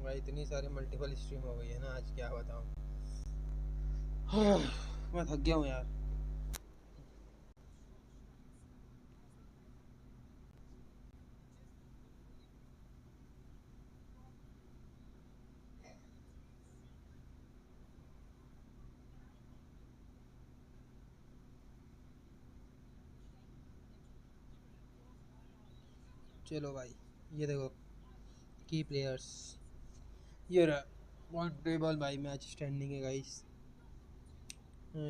भाई इतनी सारी मल्टीपल स्ट्रीम हो गई है ना आज, क्या बताऊं। मैं थक गया हूँ यार। चलो भाई, ये देखो की प्लेयर्स, ये रहा पॉइंट टेबल भाई, मैच स्टैंडिंग है गाइस।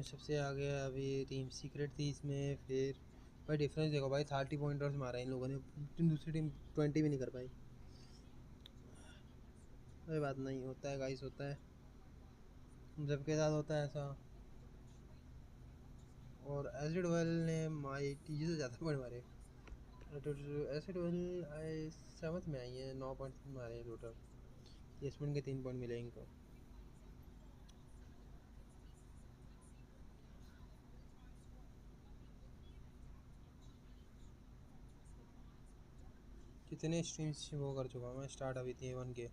सबसे आगे अभी टीम सीक्रेट थी इसमें, फिर भाई डिफरेंस देखो भाई, 30 पॉइंटर्स मारा इन लोगों ने, दूसरी टीम 20 भी नहीं कर पाई। कोई बात नहीं, होता है गाइस, होता है, सबके साथ होता है ऐसा। और एसिड वेल ने माई टीजी से ज़्यादा पॉइंट मारे। एसिड वेल आई 7th में आई है, 9 पॉइंट मारे टोटल। प्लेसमेंट के 3 पॉइंट मिले इनको। कितने स्ट्रीम्स वो कर चुका हूँ मैं, स्टार्ट अभी थी 1 के।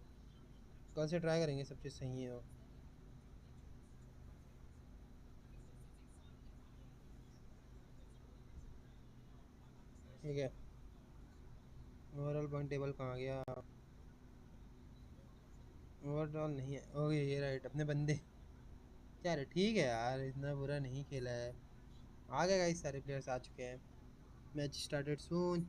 कल से ट्राई करेंगे सब चीज़ सही है। ठीक है, ओवरऑल पॉइंट टेबल कहाँ गया? ओवरऑल नहीं है, ओके ये राइट, अपने बंदे। यार ठीक है यार, इतना बुरा नहीं खेला है। आ गए गाइस, सारे प्लेयर्स आ चुके हैं। मैच स्टार्टेड सून।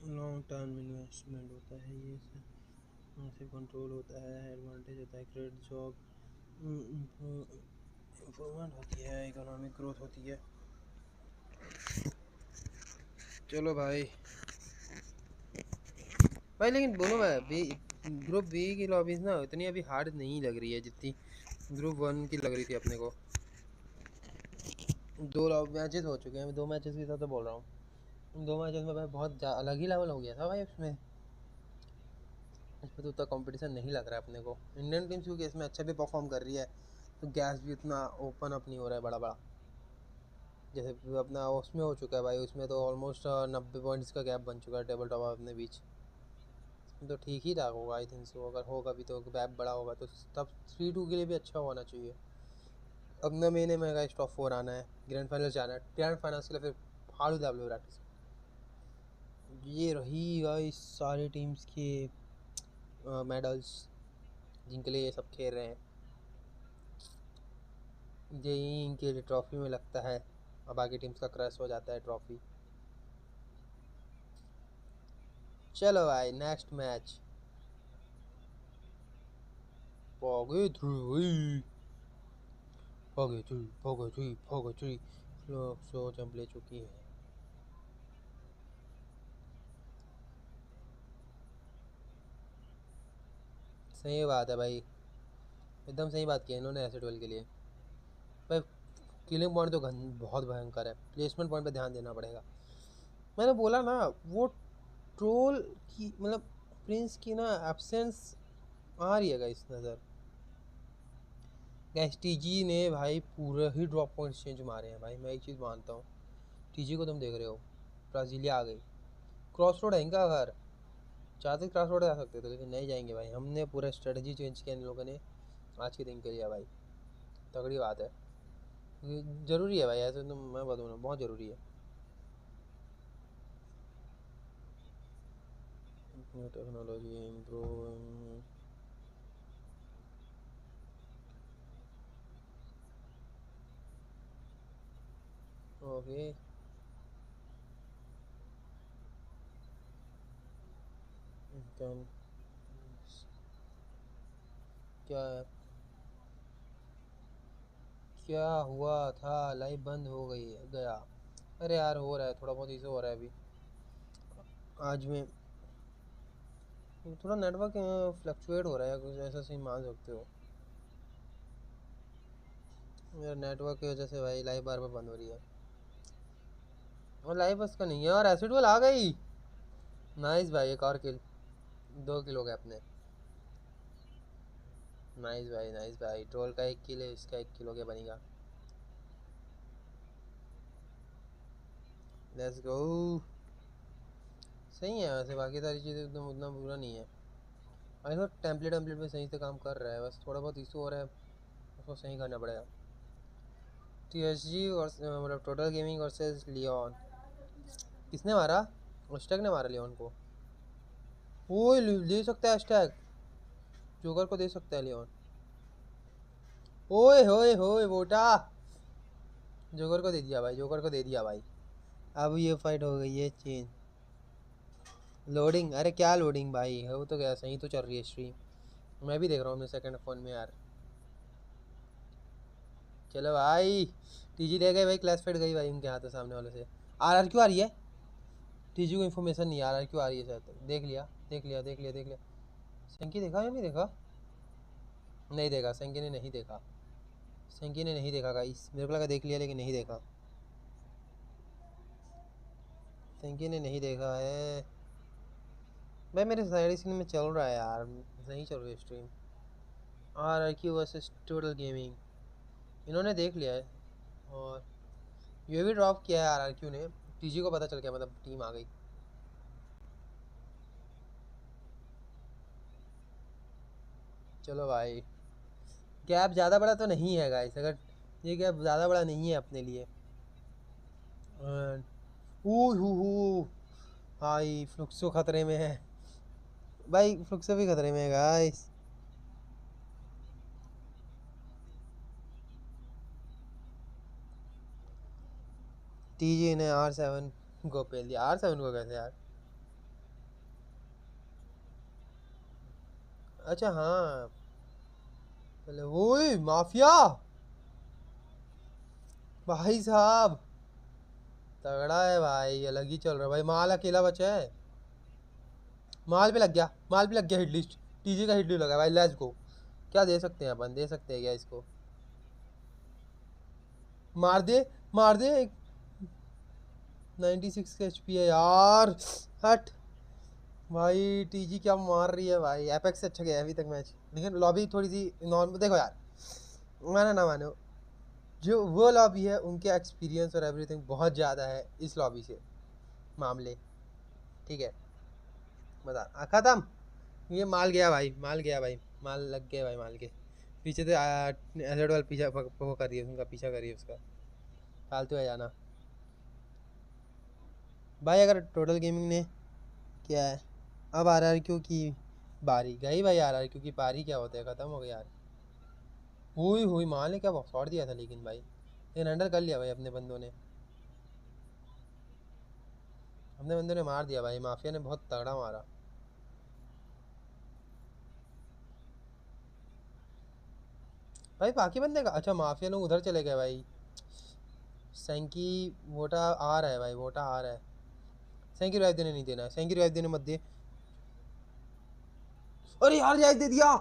लॉन्ग टर्म इन्वेस्टमेंट होता है ये से, से कंट्रोल होता है, एडवांटेज होता है, क्रेडिट जॉब इम्प्रूवमेंट होती है, इकोनॉमिक ग्रोथ होती है। चलो भाई भाई, लेकिन बोलो मैं बी, ग्रुप बी की लॉबीज ना इतनी अभी हार्ड नहीं लग रही है जितनी ग्रुप 1 की लग रही थी अपने को। 2 मैचेस हो चुके हैं, 2 मैचेस के साथ तो बोल रहा हूँ। 2 मैचेस में भाई बहुत अलग ही लेवल हो गया था भाई उसमें। इसमें तो उतना कंपटीशन नहीं लग रहा है अपने को। इंडियन टीम्स क्योंकि इसमें अच्छा भी परफॉर्म कर रही है, तो गैस भी उतना ओपन अप नहीं हो रहा है बड़ा बड़ा, जैसे अपना उसमें हो चुका है भाई। उसमें तो ऑलमोस्ट 90 पॉइंट्स का गैप बन चुका है टेबल टॉप अपने बीच। तो ठीक ही ठाक होगा आई थिंक सो, अगर होगा भी तो गैप बड़ा होगा तो तब 3-2 के लिए भी अच्छा होना चाहिए। अपना महीने में का टॉप 4 आना है, ग्रैंड फाइनल जाना है, ग्रैंड फाइनल्स के लिए फिर फाड़ू दाबलो प्रैक्टिस। ये रही गाइस सारी टीम्स के मेडल्स जिनके लिए ये सब खेल रहे हैं। यही इनके लिए ट्रॉफी में लगता है, और बाकी टीम्स का क्रश हो जाता है ट्रॉफी। चलो भाई नेक्स्ट मैच। भोगे थ्री फ्लो जंप ले चुकी है। सही बात है भाई, एकदम सही बात की है इन्होंने एसिड वेल के लिए। भाई किलिंग पॉइंट तो बहुत भयंकर है, प्लेसमेंट पॉइंट पे ध्यान देना पड़ेगा। मैंने बोला ना, वो ट्रोल की मतलब प्रिंस की ना एब्सेंस आ रही है गाइस नज़र। गैस टीजी ने भाई पूरे ही ड्रॉप पॉइंट्स चेंज मारे हैं भाई, मैं एक चीज़ मानता हूँ। टीजी को तुम देख रहे हो, ब्राज़ीलिया आ गई, क्रॉस रोड है इनका घर। चाहते क्रॉस रोड जा सकते थे लेकिन नहीं जाएंगे भाई, हमने पूरा स्ट्रेटजी चेंज किया इन लोगों ने आज के दिन के लिए भाई। तगड़ी बात है, ज़रूरी है भाई ऐसे तो, मैं बताऊँ ना बहुत ज़रूरी है। New technology improve. Okay can क्या क्या हुआ था? लाइव बंद हो गई गया। अरे यार हो रहा है, थोड़ा बहुत इशू हो रहा है अभी। आज में थोड़ा नेटवर्क फ्लक्चुएट हो रहा है कुछ ऐसा, सही मान सकते हो। यार नेटवर्क की वजह से भाई लाइव बार बार बंद हो रही है। और लाइव बस का नहीं है। और एसिड वॉल आ गई। नाइस भाई, एक और किल। 2 किल हो गए अपने। नाइस भाई, नाइस भाई। ट्रोल का 1 किल है, इसका 1 किल हो गया बनेगा। Let's go. सही है वैसे, बाकी सारी चीज़ें एकदम उतना बुरा नहीं है। आई तो टेम्पलेट वेम्पलेट में सही से काम कर रहा है, बस थोड़ा बहुत इशू हो रहा है, उसको सही करना पड़ेगा। TSG और मतलब टोटल गेमिंग वर्सेस लियोन। किसने मारा? हैशटैग ने मारा लियोन को। वो ले सकता है हैशटैग, जोकर को दे सकता है लियोन। ओए होए होए वोटा, जोकर को दे दिया भाई, जोकर को दे दिया भाई। अब ये फाइट हो गई है चेंज। लोडिंग? अरे क्या लोडिंग भाई, वो तो क्या सही तो चल रही है स्ट्रीम। मैं भी देख रहा हूँ अपने सेकंड फ़ोन में यार। चलो भाई, TG रह गए भाई, क्लास फाइट गई भाई उनके हाथों सामने वाले से। RR क्यों आ रही है? TG को इन्फॉर्मेशन नहीं, RR क्यों आ रही है शायद। देख लिया देख लिया देख लिया देख लिया। सेंकी देखा या नहीं देखा? नहीं देखा, सेंकी ने नहीं देखा। सेंकी ने नहीं देखा गाइस, मेरे को लगा देख लिया लेकिन नहीं देखा। सेंकी ने नहीं देखा है भाई। मेरे साइड स्क्रीन में चल रहा है यार, सही चल रही है stream. RRQ versus total gaming इन्होंने देख लिया है। और ये भी ड्रॉप किया है RRQ ने। TG को पता चल गया, मतलब टीम आ गई। चलो भाई, गैप ज़्यादा बड़ा तो नहीं है गाइस, अगर ये गैप ज़्यादा बड़ा नहीं है अपने लिए। हु भाई फ्लुक्सो खतरे में है भाई, फ्लुक्सो भी खतरे में है गाइस। TG ने R7 को पेल दिया। R7 को कैसे यार? अच्छा हाँ, पहले ओए माफिया भाई साहब, तगड़ा है भाई, अलग ही चल रहा है भाई। माल अकेला बचा है, माल पे लग गया, माल पे लग गया हिट लिस्ट। TG का हिट लिस्ट लगा भाई, लेट्स गो। क्या दे सकते हैं अपन, दे सकते हैं क्या इसको? मार दे, मार दे। 96 का HP है यार, हट। भाई TG क्या मार रही है भाई। एपेक्स से अच्छा गया है अभी तक मैच, लेकिन लॉबी थोड़ी सी नॉर्मल। देखो यार, माना ना मानो, जो वो लॉबी है उनके एक्सपीरियंस और एवरीथिंग बहुत ज़्यादा है इस लॉबी से मामले। ठीक है, बता ख़त्म। ये माल गया भाई, माल गया भाई, माल लग गया भाई। माल के पीछे से एसड वाल पीछा वो कर रही है, उनका पीछा कर रही है उसका। फालतू है जाना भाई। अगर टोटल गेमिंग ने क्या है, अब RRQ की बारी गई भाई। RRQ की बारी क्या होता है, ख़त्म हो गया यार। हुई हुई माल ने क्या शॉट दिया था लेकिन भाई, लेकिन अंडर कर लिया भाई अपने बंदों ने। अपने बंदों ने मार दिया भाई, माफिया ने बहुत तगड़ा मारा भाई। बाकी बंदे का अच्छा, माफिया लोग उधर चले गए भाई। सैंकी वोटा आ रहा है भाई, वोटा आ रहा है। सैंकी रिवाइव देने नहीं देना है, सैंकी रिवाइव देने मत दे। अरे यार रिवाइव दे दिया।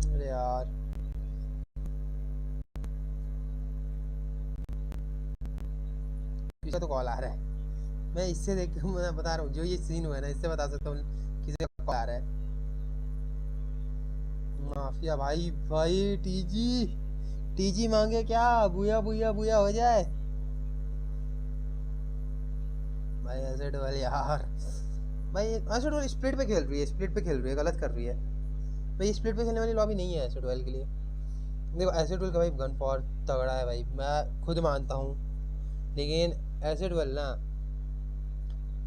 अरे यार पीछे तो कॉल आ रहा है। मैं इससे देख मैं बता रहा हूँ, जो ये सीन हुआ है ना, इससे बता सकता हूँ किसी का कॉल आ रहा है। माफिया भाई, भाई TG, TG मांगे क्या? बुया बुया बुया हो जाए भाई। एसिड वाले यार भाई, एसिड वाली स्प्लिट पे खेल रही है, स्प्लिट पे खेल रही है, गलत कर रही है भाई। स्प्लिट पे खेलने वाली लॉबी नहीं है एसिड वाले के लिए। देखो एसिड का भाई गन फॉर तगड़ा है भाई, मैं खुद मानता हूँ, लेकिन एसिड ना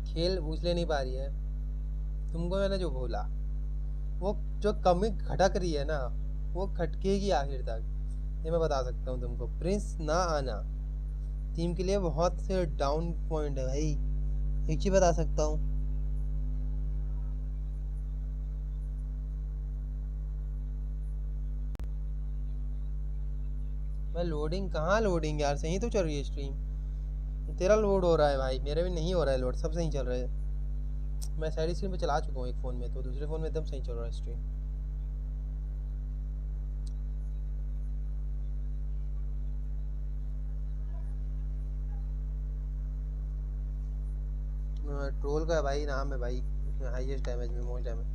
खेल उसले नहीं पा रही है। तुमको मैंने जो बोला, वो जो कमी खटक रही है ना, वो खटकेगी आखिर तक, ये मैं बता सकता हूँ तुमको। प्रिंस ना आना टीम के लिए बहुत से डाउन पॉइंट है भाई, एक चीज बता सकता हूँ। मैं लोडिंग कहाँ, लोडिंग यार सही तो चल रही है स्ट्रीम। तेरा लोड हो रहा है भाई, मेरे भी नहीं हो रहा है लोड, सब सही चल रहा है। मैं साइड स्क्रीन पे चला चुका हूँ एक फ़ोन में, तो दूसरे फ़ोन में एकदम सही चल रहा है स्ट्रीम। ट्रोल का भाई नाम है भाई, उसमें हाईएस्ट डैमेज में मोस्ट डैमेज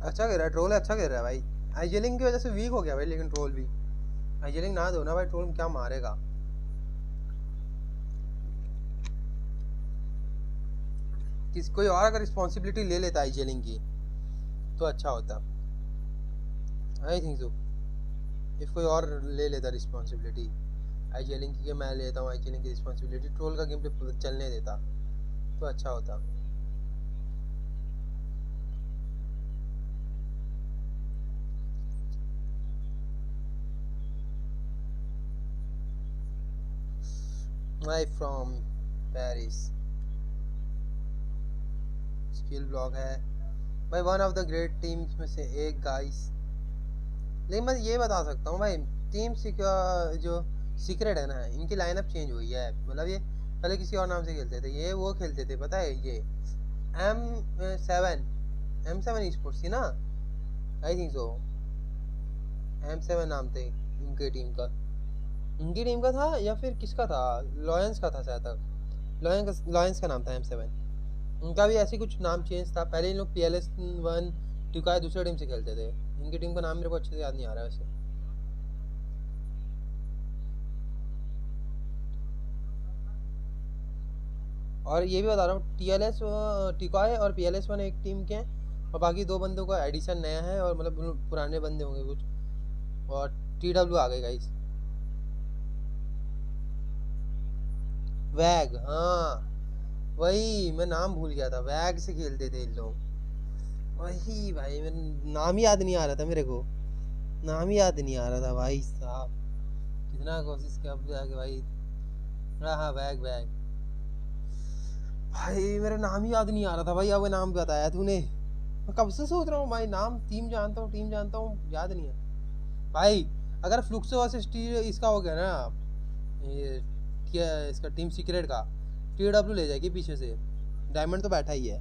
अच्छा कर रहा है, ट्रोल अच्छा कर रहा है भाई। हाईजेलिंग की वजह से वीक हो गया भाई, लेकिन ट्रोल भी हाईजेलिंग ना दो ना भाई, ट्रोल क्या मारेगा। किस कोई और अगर रिस्पॉन्सिबिलिटी ले लेता हाईजेलिंग की तो अच्छा होता। आई थिंक सो, इफ़ कोई और ले लेता रिस्पॉन्सिबिलिटी हाईजेलिंग की, मैं लेता हूँ हाईजेलिंग की रिस्पॉन्सिबिलिटी, ट्रोल का गेम पे चलने देता तो अच्छा होता। आई फ्रॉम पेरिस, स्किल ब्लॉक है भाई, one of the great teams में से एक गाइस। लेकिन मैं ये बता सकता हूँ भाई, टीम जो सीक्रेट है ना, इनकी लाइनअप चेंज हुई है। मतलब ये पहले किसी और नाम से खेलते थे, ये वो खेलते थे पता है, ये M7 स्पोर्ट्स थी ना, आई थिंक सो, M7 नाम थे इनके टीम का। इनकी टीम का था या फिर किसका था, लॉयंस का था शायद तक, लॉयंस का नाम था M7। उनका भी ऐसे कुछ नाम चेंज था, पहले इन लोग PLS1 टिकाए दूसरे टीम से खेलते थे। इनकी टीम का नाम मेरे को अच्छे से याद नहीं आ रहा है वैसे। और ये भी बता रहा हूँ, TLS टिकॉय और PLS1 एक टीम के हैं, और बाकी दो बंदों का एडिशन नया है, और मतलब पुराने बंदे होंगे कुछ। और TW आ गए गाइस, वैग, हाँ वही, मैं नाम भूल गया था, वैग से खेलते थे इन लोग। वही भाई, मेरे नाम ही याद नहीं आ रहा था मेरे को, नाम ही याद नहीं आ रहा था भाई साहब, कितना कोशिश किया अब जाके भाई। हाँ हाँ, वैग वैग भाई, मेरा नाम ही याद नहीं आ रहा था भाई, अब नाम बताया तूने, मैं कब से सोच रहा हूँ भाई, नाम टीम जानता हूँ, याद नहीं है भाई। अगर फ्लुक्सो वर्सेस टी इसका हो गया ना, ये क्या इसका टीम सीक्रेट का, TW ले जाएगी पीछे से, डायमंड तो बैठा ही है।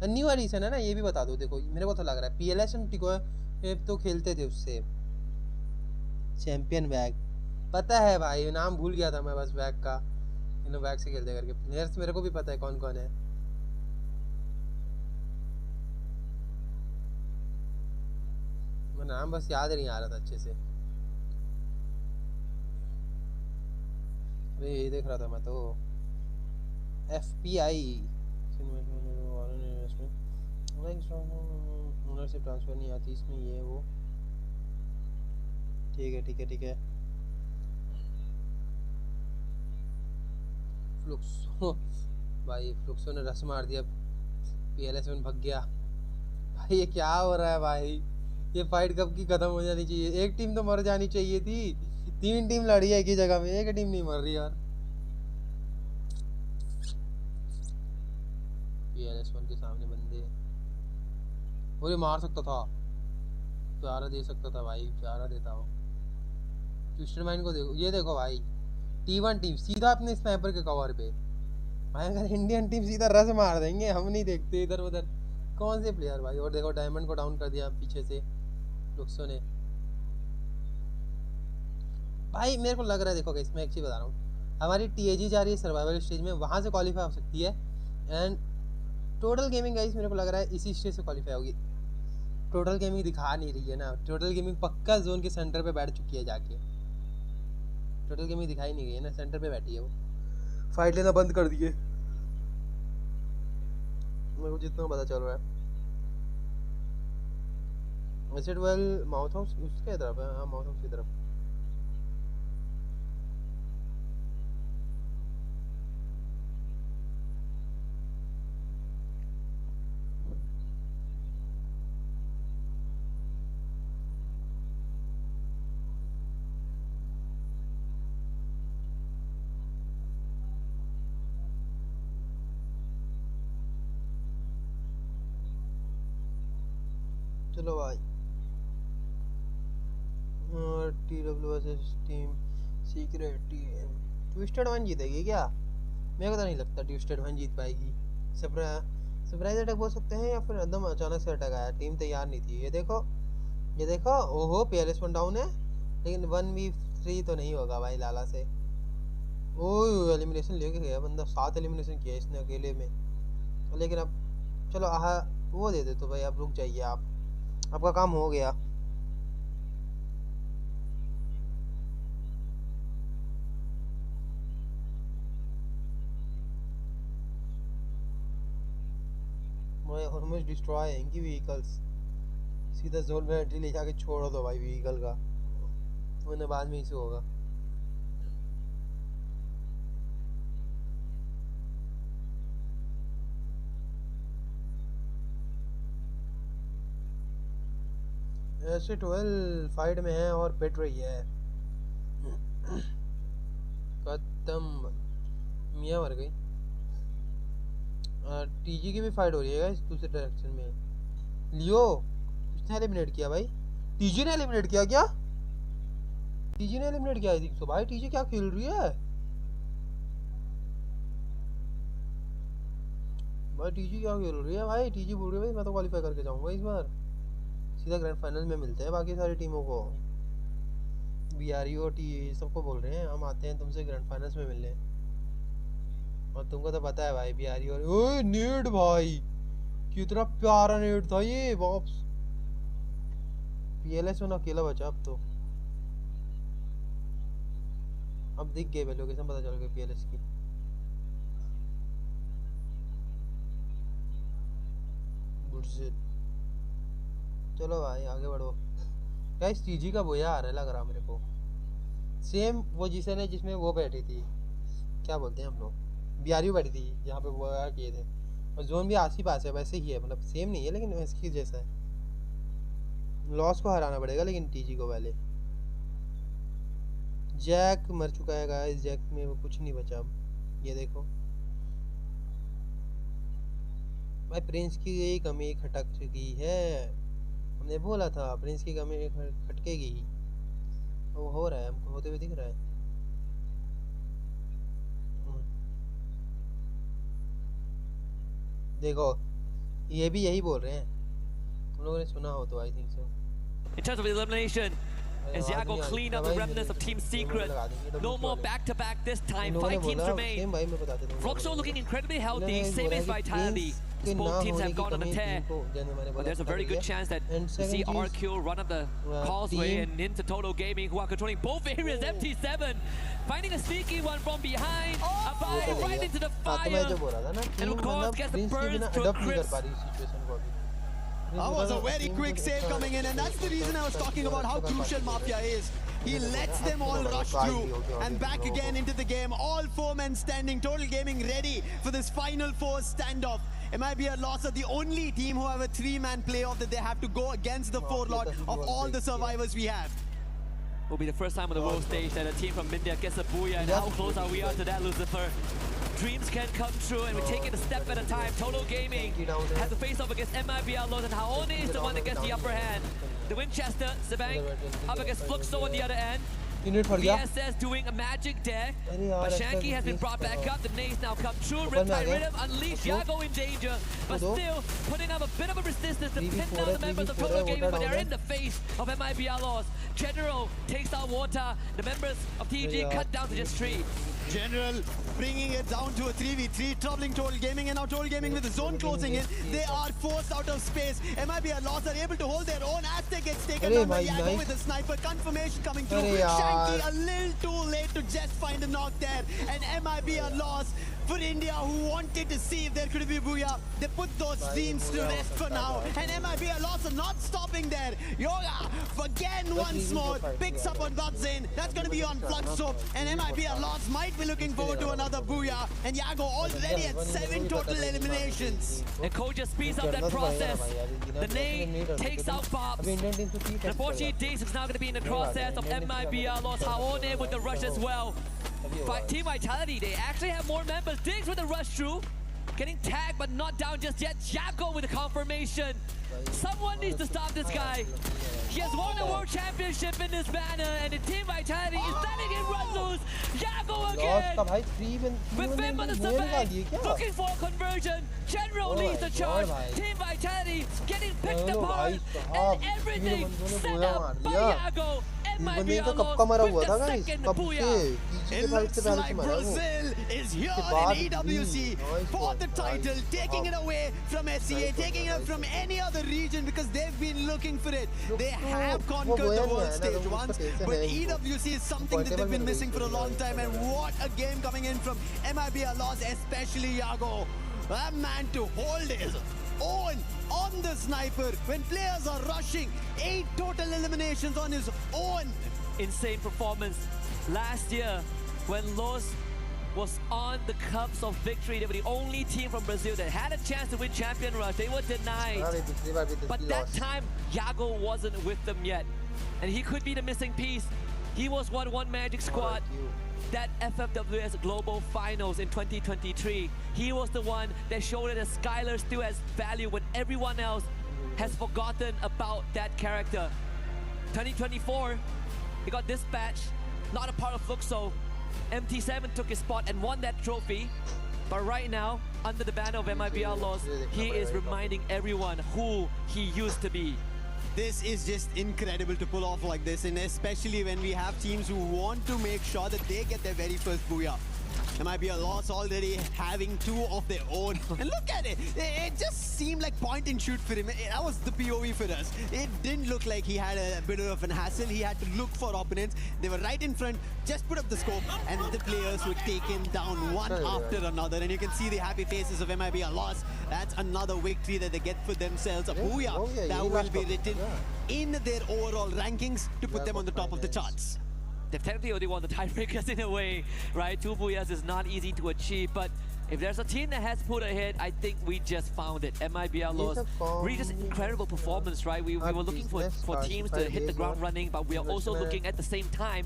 न्यू एडिशन है ना, ये भी बता दो। देखो मेरे को तो लग रहा है PLS हम टिको तो खेलते थे उससे, चैंपियन बैग पता है भाई, नाम भूल गया था मैं बस बैग का, इन बैग से खेलते करके प्लेयर्स मेरे को भी पता है कौन कौन है। मैं नाम बस याद नहीं आ रहा था अच्छे से, अरे ये देख रहा था मैं तो, FPI ओनरशिप ट्रांसफर नहीं आती इसमें, ये वो, ठीक है ठीक है ठीक है। फ्लुक्सो भाई, फ्लुक्सो ने रस मार दिया, PLS1 भग गया भाई, ये क्या हो रहा है भाई, ये फाइट कब की खत्म हो जानी चाहिए, एक टीम तो मर जानी चाहिए थी, तीन टीम लड़ी है एक ही जगह में, एक टीम नहीं मर रही यार। PLS1 के सामने बंदे, वो ये मार सकता था, प्यारा दे सकता था भाई, प्यारा देता हो। ट्विस्टर माइन को देखो, ये देखो भाई, T1 टीम सीधा अपने स्नाइपर के कवर पे भाई, अगर इंडियन टीम सीधा रस मार देंगे, हम नहीं देखते इधर उधर कौन से प्लेयर भाई। और देखो डायमंड को डाउन कर दिया पीछे से लुक्सो ने भाई, मेरे को लग रहा है, देखो इसमें एक चीज़ बता रहा हूँ, हमारी TAG जा रही है सर्वाइवल स्टेज में, वहाँ से क्वालिफाई हो सकती है, एंड टोटल गेमिंग गाइस मेरे को लग रहा है इसी स्टेज से क्वालिफाई होगी। टोटल गेमिंग दिखा नहीं रही है ना, टोटल गेमिंग पक्का जोन के सेंटर पे बैठ चुकी है जाके, टोटल गेमिंग दिखाई नहीं गई है ना, सेंटर पे बैठी है वो, फाइट लेना बंद कर दिए मेरे को जितना पता चल रहा है। एसिड वेल माउथ हाउस उसके तरफ है, हाँ माउथ हाउस की तरफ। चलो भाई TWS team secret team twisted one जीतेगी क्या? मेरे को तो नहीं लगता ट्विस्टेड वन जीत पाएगी। सरप्राइज अटैक बोल सकते हैं या फिर एकदम अचानक से अटैक आया, टीम तैयार नहीं थी। ये देखो ओहो पीएलएस वन डाउन है, लेकिन 1v3 तो नहीं होगा भाई लाला से। ओह एलिमिनेशन लेके गया बंदा, 7 एलिमिनेशन किया इसने अकेले में। लेकिन अब चलो वो दे दे तो भाई, अब रुक जाइए आप, आपका काम हो गया। ऑलमोस्ट डिस्ट्रॉय है इनकी व्हीकल्स, सीधा जोन में एंट्री ले जाके छोड़ दो भाई व्हीकल का, वरना बाद में इसे होगा। ऐसे 12 फाइट में है और पिट रही है। खत्म, मियाँ मर गई। टीजी की भी फाइट हो रही है इस दूसरे डायरेक्शन में। लियो किसने एलिमिनेट किया भाई? टीजी ने एलिमिनेट किया क्या? टीजी ने एलिमिनेट किया आई थिंक सो। भाई टीजी क्या खेल रही है भाई, टीजी क्या खेल रही है भाई? टीजी बोल रही है भाई मैं तो क्वालिफाई करके जाऊंगा इस बार, सीधा ग्रैंड फाइनल में मिलते हैं बाकी सारी टीमों को। बीआरयू टी सबको बोल रहे हैं हम आते हैं तुमसे ग्रैंड फाइनल्स में मिलने, और तुमको तो पता है भाई बीआरयू। ओए नेट भाई, कितना प्यारा नेट था ये। वापस पीएलएस में अकेला बचा अब तो, अब दिख गई भाई लोकेशन, पता चल गई पीएलएस की। चलो भाई आगे बढ़ो। गाइस टीजी का बोया आ रहा है लग रहा मेरे को, सेम वो जिसमें वो बैठी थी, क्या बोलते हैं हम लोग, बीआरयू बैठी थी जहाँ पे वो किए थे, और जोन भी आस ही पास है, वैसे ही है, मतलब सेम नहीं है लेकिन इसकी जैसा है। लॉस को हराना पड़ेगा लेकिन टीजी को पहले। जैक मर चुका है गाइस, जैक में वो कुछ नहीं बचा अब। ये देखो भाई प्रिंस की यही कमी खटक चुकी है, हमने बोला था प्रिंस की कमी खटकेगी, वो हो रहा है, हमको होते हुए दिख रहा है। देखो ये भी यही बोल रहे हैं, तुम लोगों ने सुना हो तो I think so. In terms of elimination, as Yago clean up the remnants of Team Secret, no more back-to-back this time, 5 teams remain. Roxo looking incredibly healthy, same as Vitality. Both teams have gone on a tear, but there's a very good chance that we see RQ run up the causeway and into Total Gaming, who are controlling both areas. MT7 finding a sneaky one from behind, a fire right into the fire, and of course gets the burst to a crisp. That was a very quick save coming in, and that's the reason I was talking about how crucial Mafia is. He lets them all rush through and back again into the game. All 4 men standing, Total Gaming ready for this final 4 standoff. It might be a loss of the only team who have a 3-man playoff that they have to go against the 4 lot of all the survivors we have. Will be the first time on the world stage that a team from India gets a Bhaiya, and how close are we to that, Lucifer? Dreams can come true, and we take it a step at a time. Total Gaming has to face off against MIBR, and Haone is the one that gets the upper hand. The Winchester, Sabang, up against Fluxo on the other end. VSS doing a magic there, but Shanky has been brought back up. The nades now come true. Riptide Rhythm unleashed. Yago in danger, but still putting up a bit of a resistance to pin down the members of Total Gaming, but they're in the face of MIBR loss. General takes out water. The members of TG cut down to just 3. General bringing it down to a 3v3, troubling Total Gaming, and now Total Gaming with the zone closing in. They are forced out of space. MIBR lost, are able to hold their own. Aztec gets taken down by Yago with a sniper. Confirmation coming through. Shanky a little too late to just find a knock there. And MIBR lost. For India, who wanted to see if there could be Bhaiya, they put those dreams to rest for now. And MIBR lost not stopping there. Yoga, again once more, picks up on Godzin. That's going to be on Fluxo. And MIBR Loss might be looking forward to another Bhaiya. And Yago already at 7 total eliminations. And Cole just speeds up that process. The nade takes out Pops. Unfortunately, Daze is now going to be in the process of MIBR Loss. Haone with the rush as well. Team Vitality, they actually have more members. Diggs with the rush through. Getting tagged but not down just yet. Jago with the confirmation. Someone needs to stop this guy. He has won a world championship in this banner, and the Team Vitality is letting him run loose. Jago again. With Vim on the back, looking for a conversion. General leads the charge. Team Vitality getting picked apart, and everything set up by Jago. MIBR Loss with the second Bhaiya. It looks like Brazil is here in EWC for the title, taking it away from SCA, taking it from any other region because they've been looking for it. They have conquered the world stage once, but EWC is something that they've been missing for a long time. And what a game coming in from MIBR Loss, especially Yago. A man to hold his own on the sniper when players are rushing. 8 total eliminations on his own. Insane performance. Last year, when Los was on the cups of victory, they were the only team from Brazil that had a chance to win Champion Rush. They were denied. But that time, Yago wasn't with them yet. And he could be the missing piece. He was one Magic Squad. That FFWS Global Finals in 2023. He was the one that showed that Skylar still has value when everyone else has forgotten about that character. 2024, he got dispatched, not a part of Fluxo. MT7 took his spot and won that trophy. But right now, under the banner of MIBR Loss, he is reminding everyone who he used to be. This is just incredible to pull off like this, and especially when we have teams who want to make sure that they get their very first Bhaiya. MIBR Loss already having 2 of their own. And look at it. It just seemed like point and shoot for him. That was the POV for us. It didn't look like he had a bit of an hassle. He had to look for opponents. They were right in front, just put up the scope, and the players were taken down one after another. And you can see the happy faces of MIBR Loss. That's another victory that they get for themselves. A Bhaiya that will be written in their overall rankings to put them on the top of the charts. They've technically already won the tiebreakers in a way, right? 2 Bhaias is not easy to achieve, but if there's a team that has put ahead, I think we just found it. MIBR Loss, really just incredible performance, right? We were looking for teams to hit the ground running, but we are also looking at the same time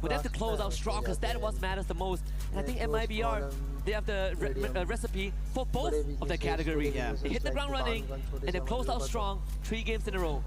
for them to close out strong, because that what matters the most. And I think MIBR, they have the recipe for both of their category. They hit the ground running, and they closed out strong 3 games in a row.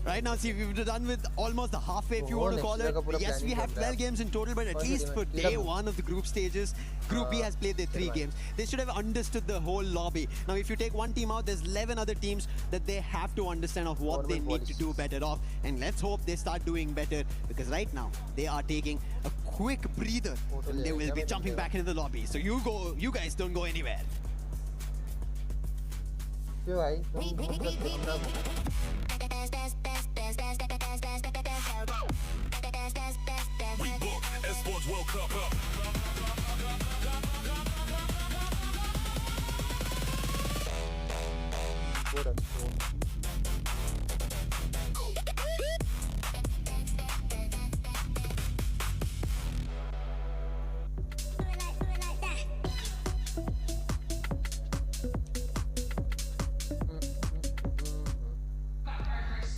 Right now, see, we've done with almost the halfway, if you want to call it. Yes, we have 12 games in total, but at least for day 1 of the group stages, Group B has played their 3 games. They should have understood the whole lobby. Now, if you take one team out, there's 11 other teams that they have to understand of what they need to do better off. And let's hope they start doing better, because right now, they are taking a quick breather. And they will be jumping back into the lobby. So you guys don't go anywhere. We book Esports World Cup up.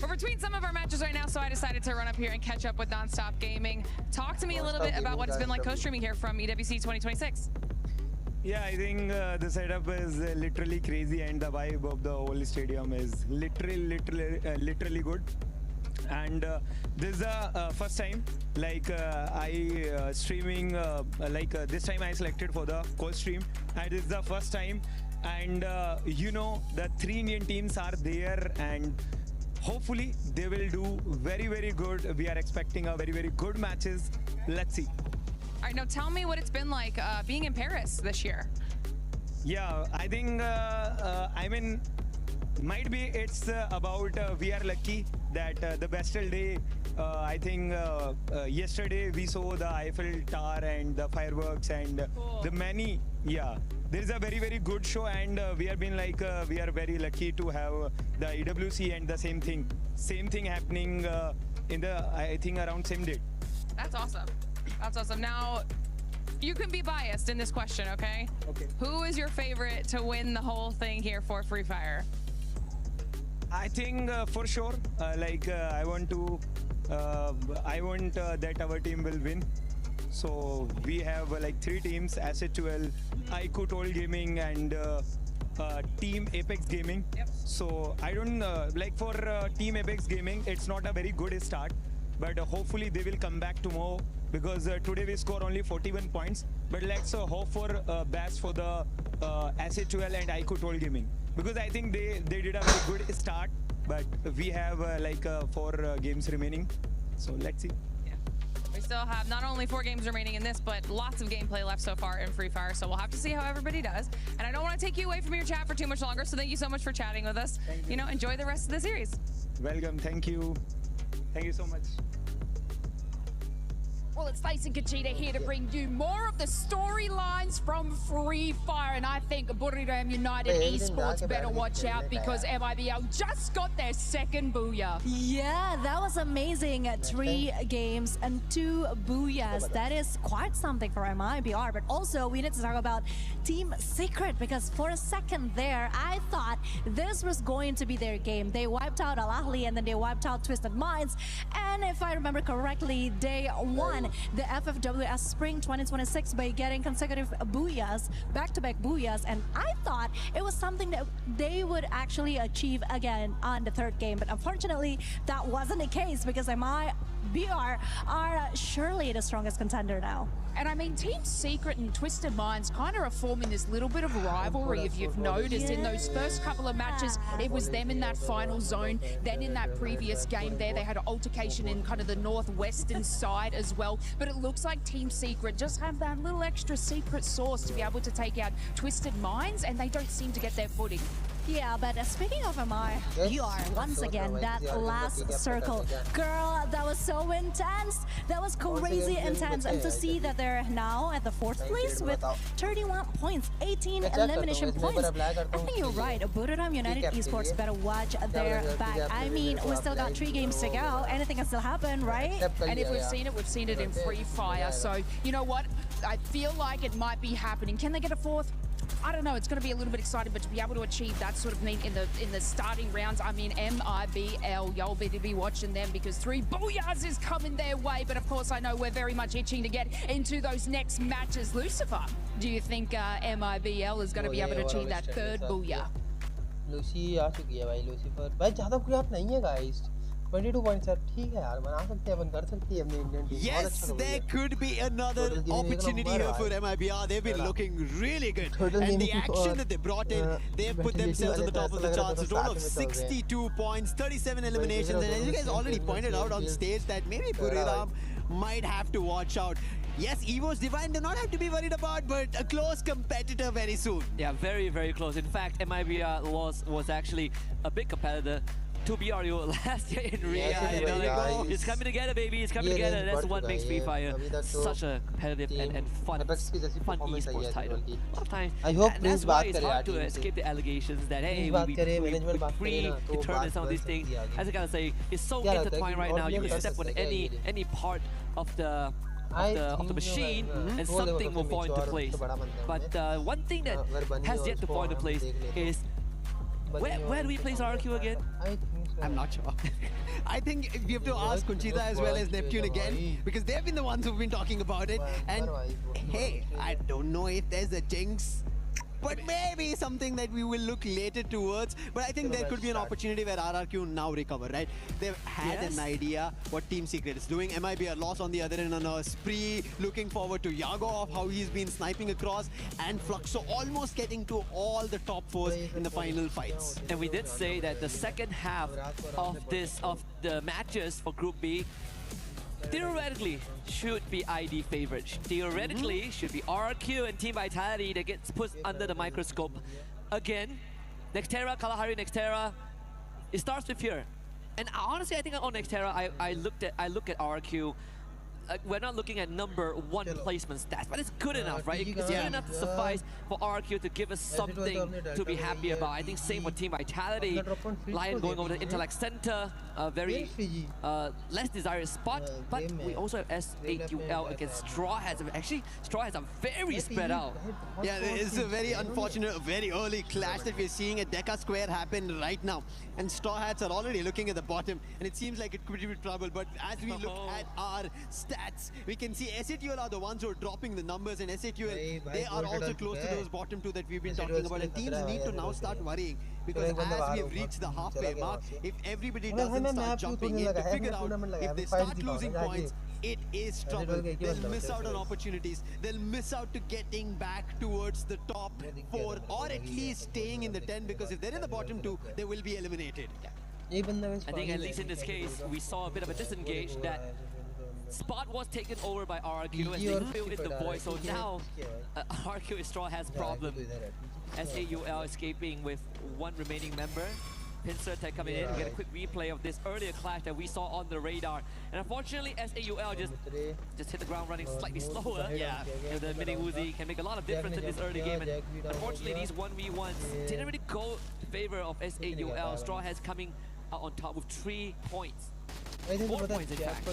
We're between some of our matches right now, so I decided to run up here and catch up with Nonstop Gaming. Talk to me a little bit about what it's been like co-streaming here from EWC 2026. Yeah, I think the setup is literally crazy, and the vibe of the whole stadium is literally good. And this is the first time, like I streaming, this time I selected for the co-stream, and this is the first time. And you know, the 3 Indian teams are there, and hopefully they will do very good. We are expecting a very good matches. Let's see. All right, now tell me what it's been like being in Paris this year. Yeah, I think, I mean, might be it's about we are lucky that the Bastille Day, I think yesterday we saw the Eiffel Tower and the fireworks and the many there is a very, very good show, and we have been like, we are very lucky to have the EWC and the same thing happening in the, I think, around same date. That's awesome. That's awesome. Now, you can be biased in this question, okay? Okay. Who is your favorite to win the whole thing here for Free Fire? I think for sure, I want that our team will win. So we have like 3 teams: Asset12, IQ Toll Gaming, and Team Apex Gaming. Yep. So I don't like for Team Apex Gaming, it's not a very good start, but hopefully they will come back tomorrow, because today we score only 41 points. But let's hope for best for the Asset12 and IQ Toll Gaming, because I think they did a very good start, but we have 4 games remaining. So let's see. We still have not only 4 games remaining in this, but lots of gameplay left so far in Free Fire. So we'll have to see how everybody does. And I don't want to take you away from your chat for too much longer. So thank you so much for chatting with us. You know, enjoy the rest of the series. Welcome. Thank you. Thank you so much. Well, it's Face and Kachita here to bring you more of the storylines from Free Fire. And I think Buriram United Esports better watch out, because MIBL just got their second booyah. Yeah, that was amazing. 3 games and 2 booyahs. That is quite something for MIBR. But also, we need to talk about Team Secret, because for a second there, I thought this was going to be their game. They wiped out Al Ahly, and then they wiped out Twisted Minds. And if I remember correctly, they won the FFWS Spring 2026 by getting consecutive booyahs, back-to-back booyahs, and I thought it was something that they would actually achieve again on the 3rd game, but unfortunately that wasn't the case, because MIBR are surely the strongest contender now. And I mean, Team Secret and Twisted Minds kind of are forming this little bit of rivalry, if you've noticed. In those first couple of matches, it was them in that final zone. Then in that previous game there, they had an altercation in kind of the northwestern side as well. But it looks like Team Secret just have that little extra secret sauce to be able to take out Twisted Minds, and they don't seem to get their footing. Yeah, but speaking of MIBR, once again, that last circle, girl, that was so intense. That was crazy intense. And to see that they're now at the 4th place with 31 points, 18 elimination points. I think you're right. Buriram United Esports better watch their back. I mean, we still got 3 games to go. Anything can still happen, right? And if we've seen it in Free Fire. So, you know what? I feel like it might be happening. Can they get a 4th? I don't know, it's going to be a little bit exciting, but to be able to achieve that sort of thing in the starting rounds, I mean, MIBL, you'll be watching them, because 3 booyahs is coming their way. But of course, I know we're very much itching to get into those next matches. Lucifer, do you think MIBL is going to be able to achieve that 3rd booyah? Lucy आ चुकी है भाई, Lucifer भाई ज़्यादा grab नहीं है guys, 22 points है, ठीक है यार, बना सकते हैं, अपन कर सकते हैं अपने Indian team. Yes, there could be another opportunity here for MIBR. They've been looking really good, and the action that they brought in, they've put themselves at the top of the charts. A total of 62 points, 37 eliminations, and as you guys already pointed out on stage, that maybe Buriram might have to watch out. Yes, Evo's Divine do not have to be worried about, but a close competitor very soon. Yeah, very, very close. In fact, MIBR was actually a big competitor to BRU last year in Rio. It's coming together, baby. It's coming together. That's what makes Free Fire such a competitive and fun esports title. A lot of times, and that's why it's hard to escape the allegations that, hey, we predetermine some of these things. As I gotta say, it's so intertwined right now. You can step on any part of the machine, and something will fall into place. But one thing that has yet to fall into place is, where do we place RQ again? I'm not sure. I think we have to ask Conchita as well as Neptune again, because they've been the ones who've been talking about it. And hey, I don't know if there's a jinx, but maybe something that we will look later towards. But I think there could be an opportunity where RRQ now recover, right? They've had an idea what Team Secret is doing. MIBR lost on the other end on a spree. Looking forward to Yago of how he's been sniping across, and Fluxo almost getting to all the top 4s in the final fights. And we did say that the second half of the matches for Group B theoretically should be ID favorite. Theoretically should be RQ and Team Vitality that gets put under the microscope again. Nextera, Kalahari, Nextera. It starts with here. And honestly, I think on Nextera, I look at RQ. we're not looking at number one placement stats, but it's good enough, right? It's good enough to suffice for RQ to give us something to be happy about. I think same for Team Vitality. Lion going over the Intellect Center, a very less desired spot, but we also have S8UL against Straw Hats. Actually, Straw Hats are very spread out. Yeah, it's a very unfortunate, very early clash that we're seeing at Deca Square happen right now. And Straw Hats are already looking at the bottom, and it seems like it could be trouble. But as we look at our stats, we can see S8UL are the ones who are dropping the numbers, and S8UL, they are also close to those bottom two that we've been talking about. And teams need to now start worrying, because as we have reached the halfway mark, if everybody doesn't start jumping in to figure out, if they start losing points, it is trouble. They'll miss out on opportunities. They'll miss out to getting back towards the top 4, or at least staying in the 10, because if they're in the bottom 2, they will be eliminated. I think at least in this case, we saw a bit of a disengage. That spot was taken over by RQ as they filled in the void. So now RQ Straw has problem. SAUL escaping with one remaining member. Pincer Tech coming in. We get a quick replay of this earlier clash that we saw on the radar. And unfortunately, SAUL just hit the ground running slightly slower. Yeah, the mini Uzi can make a lot of difference in this early game. And unfortunately, these 1v1s didn't really go in favor of SAUL. Straw Hats coming out on top with 3 points. 4 points, in fact.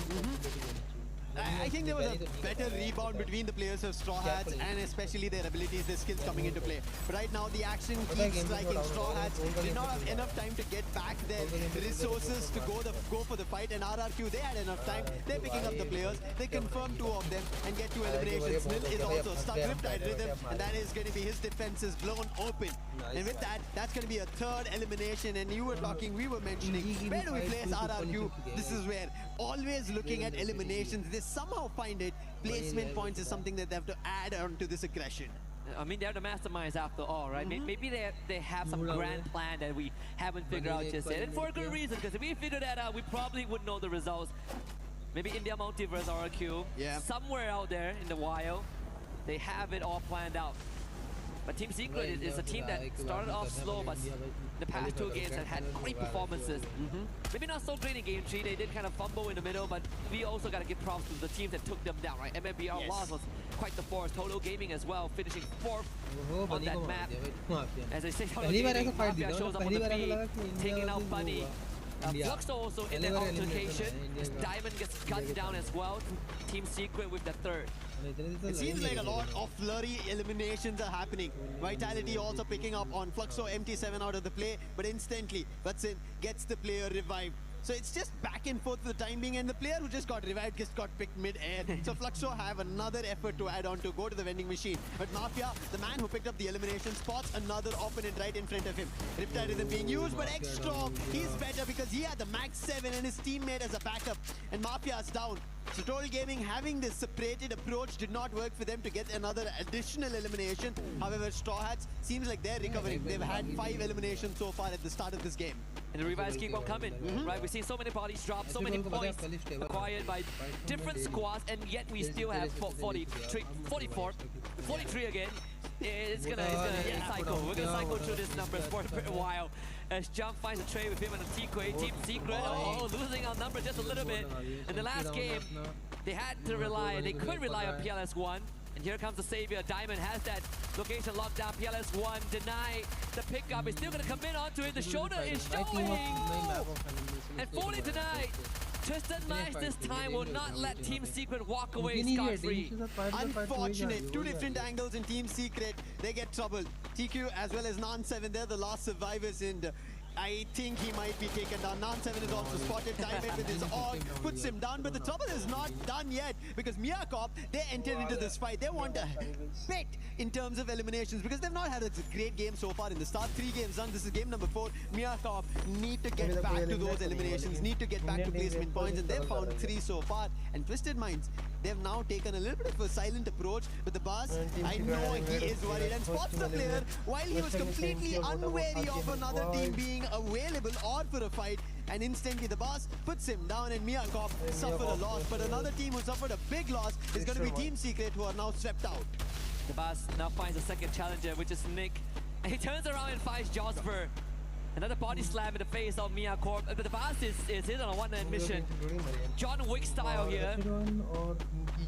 I think there was a better rebound between the players of Straw Hats, and especially their abilities, their skills coming into play. But right now, the action keeps striking. Straw Hats did not have enough time to get back their resources to go for the fight, and RRQ, they had enough time. They're picking up the players. They confirm 2 of them and get to eliminations. Nil is also stuck Riptide Rhythm, and that is going to be his defenses blown open. And with that, that's going to be a 3rd elimination. And you were talking, we were mentioning, where do we place RRQ? This is where, always looking at eliminations, they somehow find it. Placement points is something that they have to add on to this aggression. I mean, they're the masterminds after all, right? Maybe they have some grand plan that we haven't figured out just yet. And for a good reason, because if we figured that out, we probably would know the results. Maybe India Multiverse RQ, somewhere out there in the wild, they have it all planned out. But Team Secret is a team that started off slow, but the past 2 games have had great performances. Maybe not so great in Game 3, they did kind of fumble in the middle, but we also got to give props to the teams that took them down, right? MMBR loss was quite the force. Total Gaming as well, finishing 4th on that map. As I say, Total Gaming, Mafia shows up on the feed, taking out Bunny. Fluxo also in the altercation. Diamond gets gunned down as well. Team Secret with the 3rd. It seems like a lot of flurry eliminations are happening. Vitality also picking up on Fluxo, MT7 out of the play, but instantly Vatsin gets the player revived. So it's just back and forth for the time being, and the player who just got revived just got picked mid-air. So Fluxo have another effort to add on to go to the vending machine. But Mafia, the man who picked up the elimination, spots another opponent right in front of him. Riptide isn't being used, but Extra, he's better because he had the max 7 and his teammate as a backup. And Mafia's down. So Total Gaming having this separated approach did not work for them to get another additional elimination. However, Straw Hats seems like they're recovering. They've had 5 eliminations so far at the start of this game. And the revives keep on coming, right? We've seen so many bodies drop, so many points acquired by different squads, and yet we still have 43 again. It's gonna cycle. We're gonna cycle through these numbers for a while. As Jump finds a trade with him and a TQA. Team Secret, losing our number just a little bit. In the last game, they had to rely, they could rely on PLS1. And here comes the savior. Diamond has that location locked down. PLS1 deny the pickup. It's still going to come in onto it. The shoulder is showing. And fully denied. Tristan Nice this time will not let Team Secret walk away scot-free. Unfortunate. 2 different angles in Team Secret. They get troubled. TQ as well as Nan7, they're the last survivors, and I think he might be taken down. Nan7 is also spotted. Diamond with his AUG puts him down, but the trouble is not done yet because Miyakop, they entered into this fight. They want a bet in terms of eliminations because they've not had a great game so far in the start. 3 games done. This is game number 4. Miyakop need to get back to those eliminations, need to get back to placement points, and they've found 3 so far. And Twisted Minds, they've now taken a little bit of a silent approach with the boss. I know he is worried and spots the player while he was completely unwary of another team being available or for a fight, and instantly the boss puts him down and Miyakop suffered a loss. But another team who suffered a big loss is going to be Team Secret, who are now swept out. The boss now finds a second challenger, which is Nick. And he turns around and finds Josper. Another body slam in the face of Mia Corp. But the Vast is hit on a one-man mission. John Wick style here.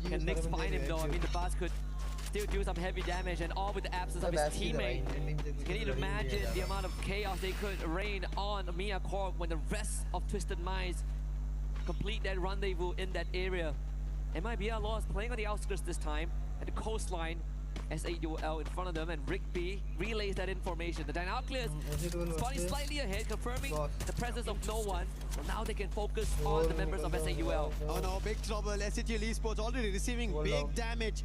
Can Nix find him though? I mean, the Vast could still do some heavy damage, and all with the absence of his teammate. Can you imagine the amount of chaos they could rain on Mia Corp when the rest of Twisted Minds complete that rendezvous in that area? MIBR lost, playing on the outskirts this time, at the coastline. SAUL in front of them, and Rick B relays that information. The Dinoculus spawning slightly ahead, confirming the presence of no one. So now they can focus on the members of SAUL. Oh no, big trouble. SAUL Esports already receiving big damage.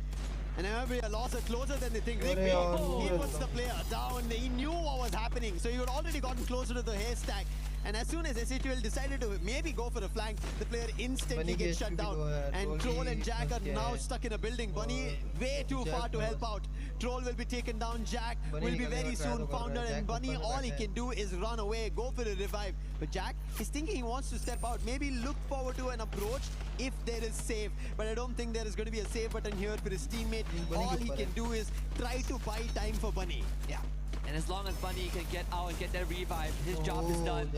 And MIBR lost it closer than they think. Rick B, he puts the player down. He knew what was happening, so he had already gotten closer to the haystack. And as soon as SAUL decided to maybe go for a flank, the player instantly gets shut down. And Troll and Jack are now stuck in a building. Bunny way too far to help out. Troll will be taken down. Jack will be very soon found out. And Bunny, all he can do is run away, go for a revive. But Jack is thinking he wants to step out, maybe look forward to an approach if there is save. But I don't think there is going to be a save button here for his teammate. All he can do is try to buy time for Bunny. Yeah. And as long as Bunny can get out and get that revive, his job is done.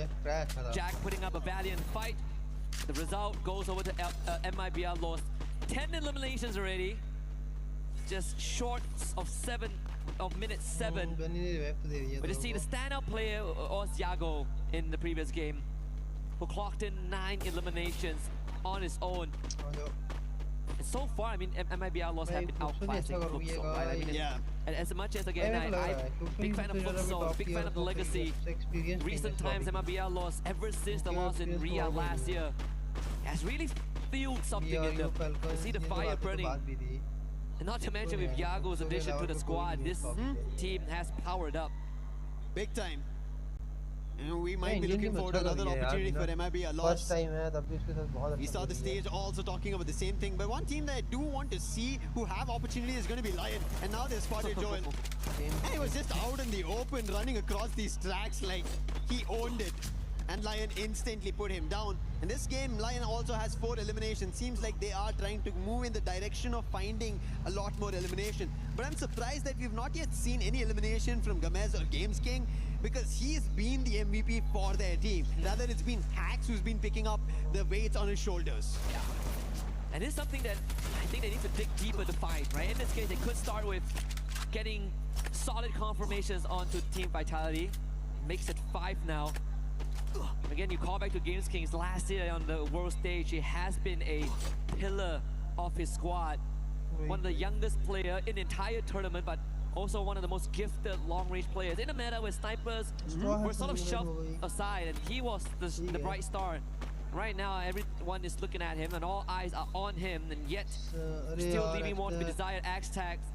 Jack putting up a valiant fight. The result goes over to MIBR, lost 10 eliminations already. Just short of minute 7. But you see the standout player, Yago, in the previous game, who clocked in 9 eliminations on his own. And so far, I mean, MIBR lost have been outclassing Futsal, right? I mean, as much as, again, I'm big fan of Futsal, big fan of the legacy. Recent times, MIBR lost ever since the loss in Riyadh last year has really fueled something in them. You see the fire burning. And not to mention with Yago's addition to the squad, this team has powered up. Big time. And we might be looking forward to another opportunity for MIBR. Lost. We saw the stage also talking about the same thing. But one team that I do want to see who have opportunity is going to be Lion. And now they spotted Joel. And he was just out in the open, running across these tracks like he owned it. And Lion instantly put him down. In this game, Lion also has 4 eliminations. Seems like they are trying to move in the direction of finding a lot more elimination. But I'm surprised that we've not yet seen any elimination from Gamez or Games King, because he's been the MVP for their team. Rather, it's been Hacks who's been picking up the weights on his shoulders. Yeah. And it's something that I think they need to dig deeper to find, right? In this case, they could start with getting solid confirmations onto Team Vitality. Makes it 5 now. Again, you call back to Games Kings last year on the world stage. He has been a pillar of his squad. One of the youngest player in the entire tournament, but also one of the most gifted long-range players in a meta where snipers were sort of shoved aside, and he was the bright star. Right now, everyone is looking at him, and all eyes are on him, and yet still leaving more to be desired. Axe tags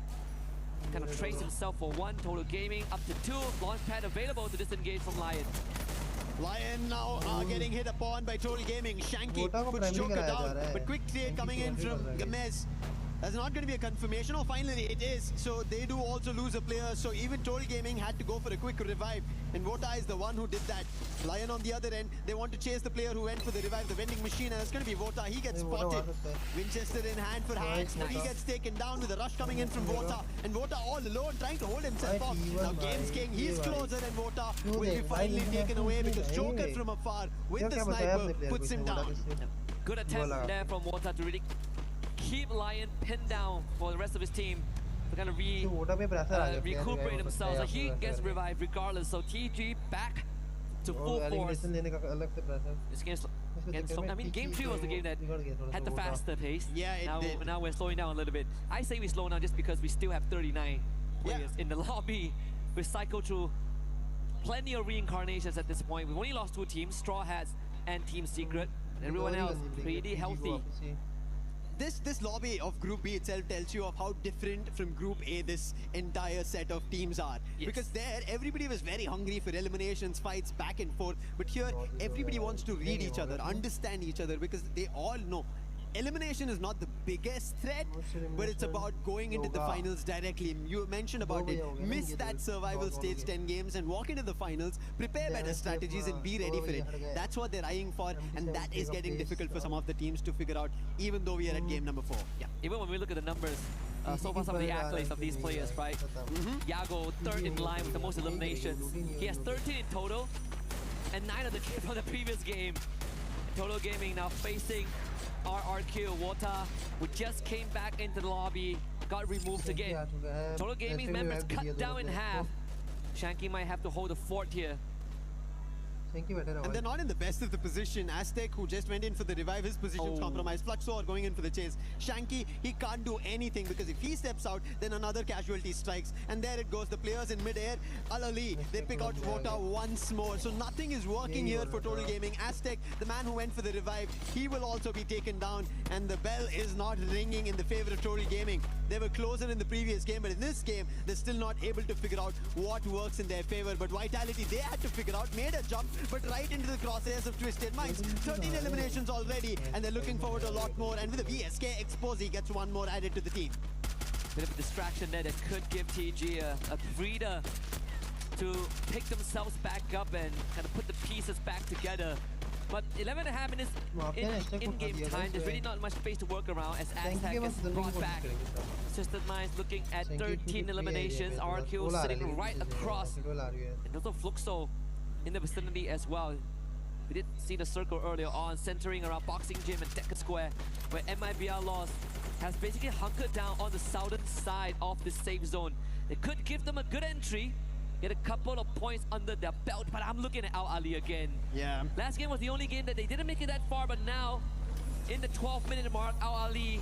kind of trace himself for 1. Total Gaming up to 2. Launchpad available to disengage from Lion. Lion now getting hit upon by Total Gaming. Shanky puts Joker down, but quick trade coming in from Gamez. That's not going to be a confirmation. Oh, finally it is. So they do also lose a player. So even Total Gaming had to go for a quick revive. And Vota is the one who did that. Lion on the other end, they want to chase the player who went for the revive, the vending machine. And it's going to be Vota. He gets spotted. Winchester in hand for Hacks. Now he gets taken down with a rush coming in from Vota. And Vota all alone trying to hold himself off. Now Games King, he's closer, and Vota will be finally taken away because Joker from afar with the sniper puts him down. Good attempt there from Vota to really keep Lion pinned down for the rest of his team to kind of recuperate themselves. So he gets revived regardless. So TG back to full force. This game's I mean, game 3 was the game that had the faster pace. Yeah, it did. Now we're slowing down a little bit. I say we slow down just because we still have 39 players in the lobby. We cycle through plenty of reincarnations at this point. We've only lost 2 teams, Straw Hats and Team Secret. Everyone else pretty healthy. This lobby of Group B itself tells you of how different from Group A this entire set of teams are. Yes. Because there, everybody was very hungry for eliminations, fights, back and forth. But here, everybody wants to read each other, understand each other, because they all know elimination is not the biggest threat, but it's about going into the finals directly. You mentioned about it. Miss that survival stage 10 games and walk into the finals, prepare better strategies and be ready for it. That's what they're eyeing for, and that is getting difficult for some of the teams to figure out, even though we are at game number 4. Yeah, even when we look at the numbers, so far some of the accolades of these players, right? Yago, 3rd in line with the most eliminations. He has 13 in total. and 9 of the from the previous game. Total Gaming now facing RRQ. Water, who just came back into the lobby, got removed again. Total Gaming members cut down in half. Shanky might have to hold the fort here. And they're not in the best of the position. Aztec, who just went in for the revive, his position's compromised. Fluxo are going in for the chase. Shanky, he can't do anything because if he steps out, then another casualty strikes. And there it goes. The players in mid-air, Al-Ali, they pick out Vota once more. So nothing is working here for Total Gaming. Aztec, the man who went for the revive, he will also be taken down. And the bell is not ringing in the favor of Total Gaming. They were closer in the previous game, but in this game, they're still not able to figure out what works in their favor. But Vitality, they had to figure out, made a jump, but right into the crosshairs of Twisted Minds. 13 eliminations already, and they're looking forward to a lot more. And with the VSK Exposé gets one more added to the team. Bit of a distraction there that could give TG a breather to pick themselves back up and kind of put the pieces back together. But 11.5 minutes in-game time, there's really not much space to work around as Aztec gets brought back. Twisted Minds looking at 13 eliminations, RQ sitting right across, and also Fluxo in the vicinity as well. We did see the circle earlier on, centering around Boxing Gym and Decker Square, where MIBR Lost has basically hunkered down on the southern side of the safe zone. It could give them a good entry, get a couple of points under their belt, but I'm looking at Al-Ali again. Yeah. Last game was the only game that they didn't make it that far, but now, in the 12-minute mark, Al-Ali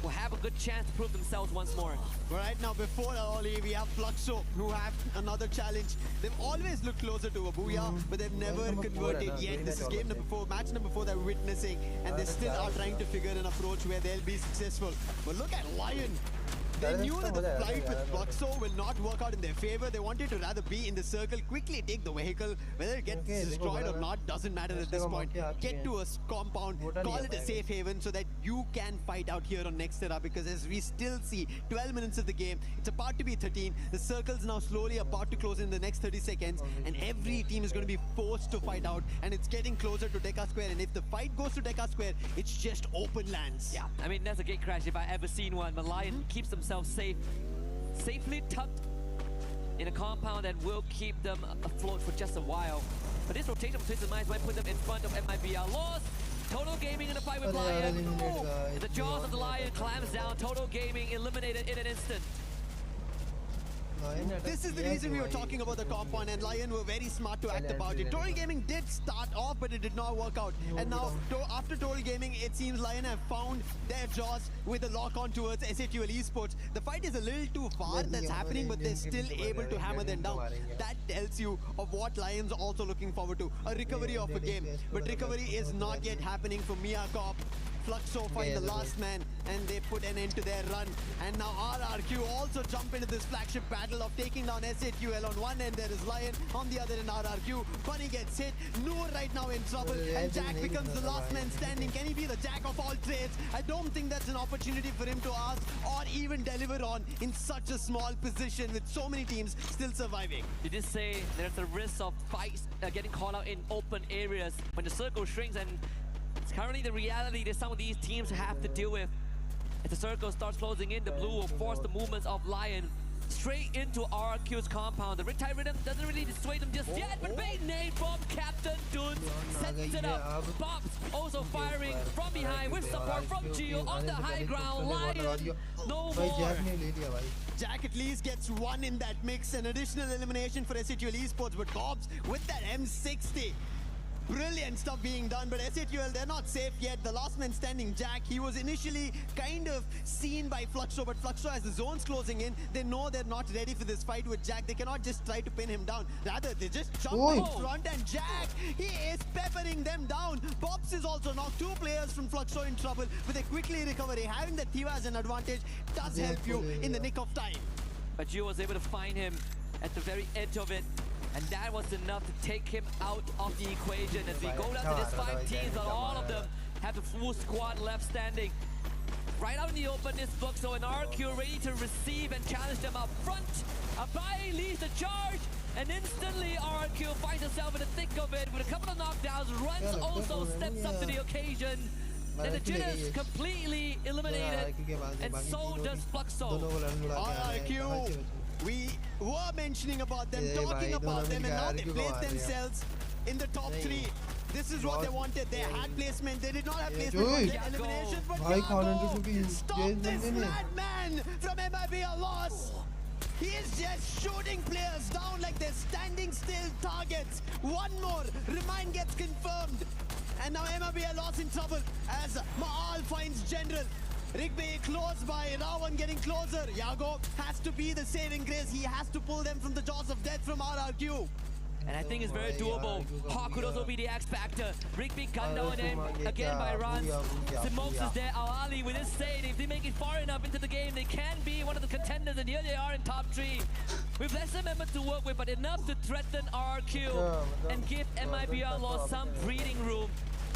will have a good chance to prove themselves once more. Right now, before Al-Ali, we have Fluxo, who have another challenge. They've always looked closer to a Booyah, but they've never converted yet. This is game number 4, match number 4 that we're witnessing, and they still are trying to figure an approach where they'll be successful. But look at Lion. They knew that the flight with Fluxo will not work out in their favor. They wanted to rather be in the circle, quickly take the vehicle. Whether it gets destroyed or not doesn't matter at this point. Get to a compound, call it a safe haven so that you can fight out here on Nextera, because as we still see 12 minutes of the game, it's about to be 13. The circle's now slowly about to close in the next 30 seconds, and every team is going to be forced to fight out, and it's getting closer to Deca Square. And if the fight goes to Deca Square, it's just open lands. Yeah, I mean, that's a gate crash if I ever seen one. The Lion keeps themselves safely tucked in a compound that will keep them afloat for just a while. But this rotation of Twisted Minds might put them in front of MIBR Lost. Total Gaming in a fight with Lion. The jaws of the Lion clams down. Total Gaming eliminated in an instant. This is the reason we were talking about the compound, and Lion were very smart to act about it. Total Gaming did start off, but it did not work out. And now, after Total Gaming, it seems Lion have found their jaws with a lock-on towards SATL Esports. The fight is a little too far that's happening, but they're still able to hammer them down. That tells you of what Lion's also looking forward to, a recovery of a game. But recovery is not yet happening for Mia Corp. Fluxo find the last man, and they put an end to their run. And now RRQ also jump into this flagship battle of taking down SATL. On one end there is Lion, on the other end RRQ. Bunny gets hit, Noor right now in trouble, and Jack becomes the last man standing. Can he be the jack of all trades? I don't think that's an opportunity for him to ask or even deliver on in such a small position with so many teams still surviving. You did say there's a risk of fights getting caught out in open areas when the circle shrinks, and it's currently the reality that some of these teams have to deal with. As the circle starts closing in, the blue will force the movements of Lion straight into RQ's compound. The Riptide Rhythm doesn't really dissuade them just yet, but big nade from Captain Dunes sets it up. Bobs also firing from behind with support from Gio on the high ground. Lion, no more. Jack at least gets one in that mix, an additional elimination for SATL Esports, but Bobs with that M60. Brilliant stuff being done, but SATL, they're not safe yet. The last man standing, Jack, he was initially kind of seen by Fluxo, but Fluxo, as the zone's closing in, they know they're not ready for this fight with Jack. They cannot just try to pin him down. Rather, they just jump in front, and Jack, he is peppering them down. Bobs is also knocked. 2 players from Fluxo in trouble with a quickly recovery. Having the Thiva as an advantage does help you in the nick of time. But Gio was able to find him at the very edge of it. And that was enough to take him out of the equation. As we go down to these 5 teams, and all of them have the full squad left standing. Right out in the open is Fluxo and RQ ready to receive and challenge them up front. Abai leads the charge, and instantly RQ finds himself in the thick of it with a couple of knockdowns. Runs also steps up to the occasion. And the Jitters completely eliminated, and so does Fluxo. RRQ, we were mentioning about them, talking about them, and now they place themselves in the top 3. This is what they wanted. They had placement. They did not have placement for their elimination. But Yago, stop this madman from MIBR loss. He is just shooting players down like they're standing still targets. One more. Remind gets confirmed. And now MIBR lost in trouble as Maal finds General. Rigby close by, Rawan getting closer. Yago has to be the saving grace. He has to pull them from the jaws of death from RRQ. And I think it's very doable. Hawk could also be the X factor. Rigby gunned down again by Runs. Simokes is there. Al-Ali with his save. If they make it far enough into the game, they can be one of the contenders, and here they are in top 3. With less members to work with, but enough to threaten RQ and give MIBR Lost some breathing room.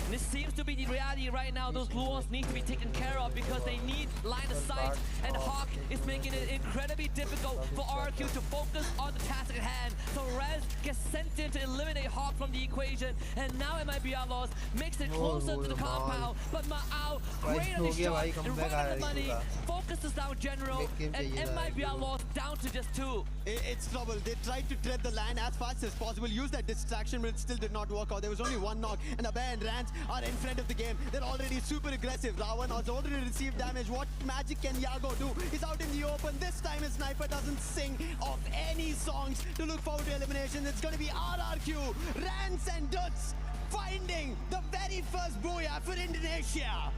And this seems to be the reality right now. Those blue walls need to be taken care of because they need line of sight. And Hawk is making it incredibly difficult for RQ to focus on the task at hand. So Rez gets sent in to eliminate Hawk from the equation. And now MIBR Lost makes it closer to the compound. But Ma'ao, great on the shot and right on the money. Focuses down General. And MIBR Lost down to just 2. It's trouble. They tried to tread the line as fast as possible. Use that distraction, but it still did not work out. There was only one knock. And Abhay and Rance are in front of the game. They're already super aggressive. Rawan has already received damage. What magic can Yago do? He's out in the open. This time his sniper doesn't sing of any songs to look forward to elimination. It's going to be RRQ, Rance and Duts finding the very first Bhaiya for Indonesia.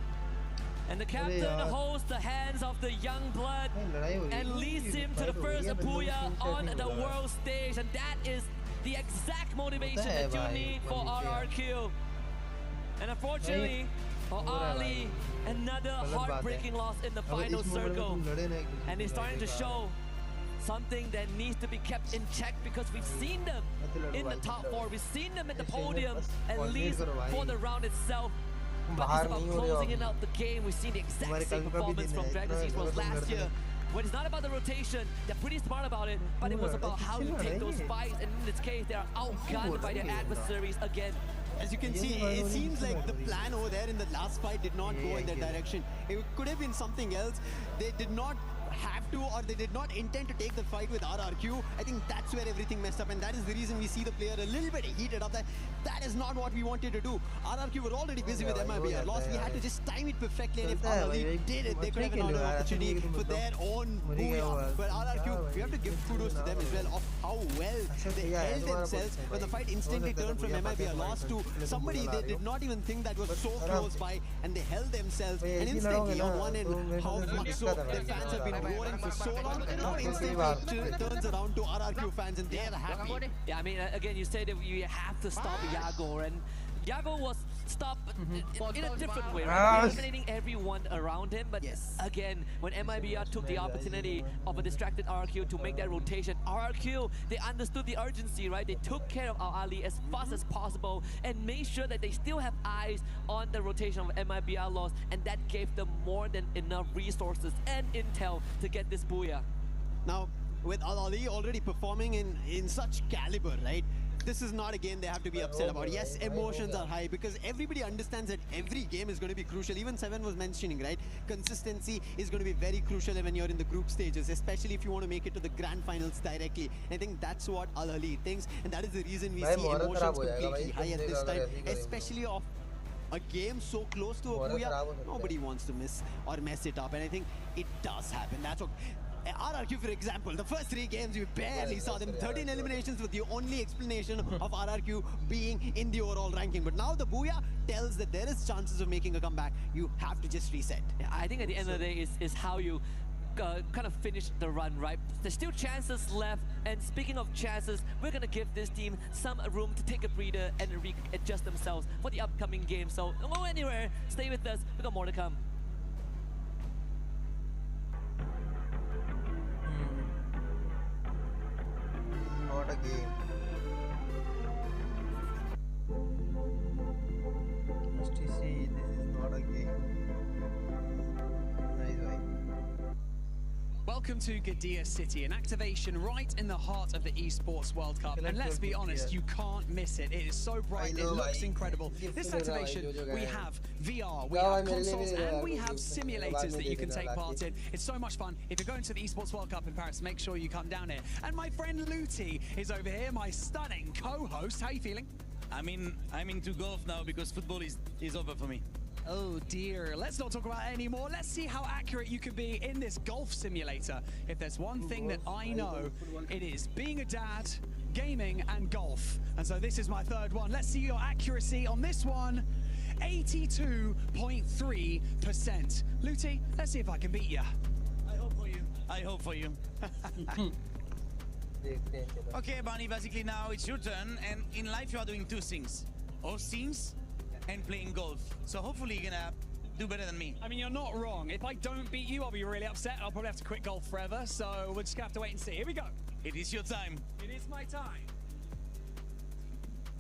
And the captain holds the hands of the young blood and leads him to the first Bhaiya on the world stage. And that is the exact motivation that you need for RRQ. And unfortunately for Ali, another heartbreaking loss in the final circle. And it's starting to show something that needs to be kept in check because we've seen them in the top 4. We've seen them at the podium, at least for the round itself. But it's about closing it out the game. We've seen the exact same performance from Dragon Esports last year. When it's not about the rotation, they're pretty smart about it, but it was about how you take those fights, and in this case, they are outgunned by their adversaries again. As you can see, it seems like the plan over there in the last fight did not go in that direction. It could have been something else. They did not have to, or they did not intend to take the fight with RRQ. I think that's where everything messed up, and that is the reason we see the player a little bit heated up. That is not what we wanted to do. RRQ were already busy with MIBR loss. We had to just time it perfectly, and if RRQ did it, they could have another opportunity for their own Bhaiya. But RRQ, we have to give kudos to them as well of how well they held themselves when the fight instantly turned from MIBR loss to somebody they did not even think that was so close by, and they held themselves. And instantly on one end, how much so their fans have been roaring for so long, now instantly it turns around to RRQ fans and they're happy. Yeah, I mean, again, you say that you have to stop Yago, and Yago was stopped in a different way, right? Eliminating everyone around him, but again, when MIBR took the opportunity of a distracted RRQ to make that rotation, RRQ, they understood the urgency, right? They took care of Ali as fast as possible and made sure that they still have eyes on the rotation of MIBR loss, and that gave them more than enough resources and intel to get this Bhaiya. Now, with Ali already performing in such caliber, right? This is not a game they have to be upset about. Yes, emotions are high because everybody understands that every game is going to be crucial. Even Seven was mentioning, right? Consistency is going to be very crucial when you're in the group stages, especially if you want to make it to the grand finals directly. I think that's what Al-Ali thinks, and that is the reason we see emotions completely high at this time, especially of a game so close to a Bhaiya. Nobody wants to miss or mess it up, and I think it does happen. That's what RRQ, for example, the first 3 games we barely saw them. 13 eliminations with the only explanation of RRQ being in the overall ranking. But now the Bhaiya tells that there is chances of making a comeback. You have to just reset. Yeah, I think at the end of the day is how you kind of finish the run, right? There's still chances left, and speaking of chances, we're gonna give this team some room to take a breather and readjust themselves for the upcoming game. So don't go anywhere, stay with us, we got more to come. Not a game. STC, this is not a game. Nice way. Welcome to Gadia City, an activation right in the heart of the Esports World Cup. And let's be honest, you can't miss it. It is so bright, it looks incredible. This activation, we have VR, we have consoles, and we have simulators that you can take part in. It's so much fun. If you're going to the Esports World Cup in Paris, make sure you come down here. And my friend Luti is over here, my stunning co-host. How are you feeling? I'm into golf now because football is over for me. Oh dear, let's not talk about it anymore. Let's see how accurate you can be in this golf simulator. If there's one thing that I know, it is being a dad, gaming and golf. And so this is my third one. Let's see your accuracy on this one. 82.3%. Luti, let's see if I can beat you. I hope for you. I hope for you. Okay, Bunny, basically now it's your turn, and in life you are doing two things. Hosting and playing golf. So hopefully you're gonna do better than me. I mean, you're not wrong. If I don't beat you, I'll be really upset. I'll probably have to quit golf forever. So we're just gonna have to wait and see. Here we go. It is your time. It is my time.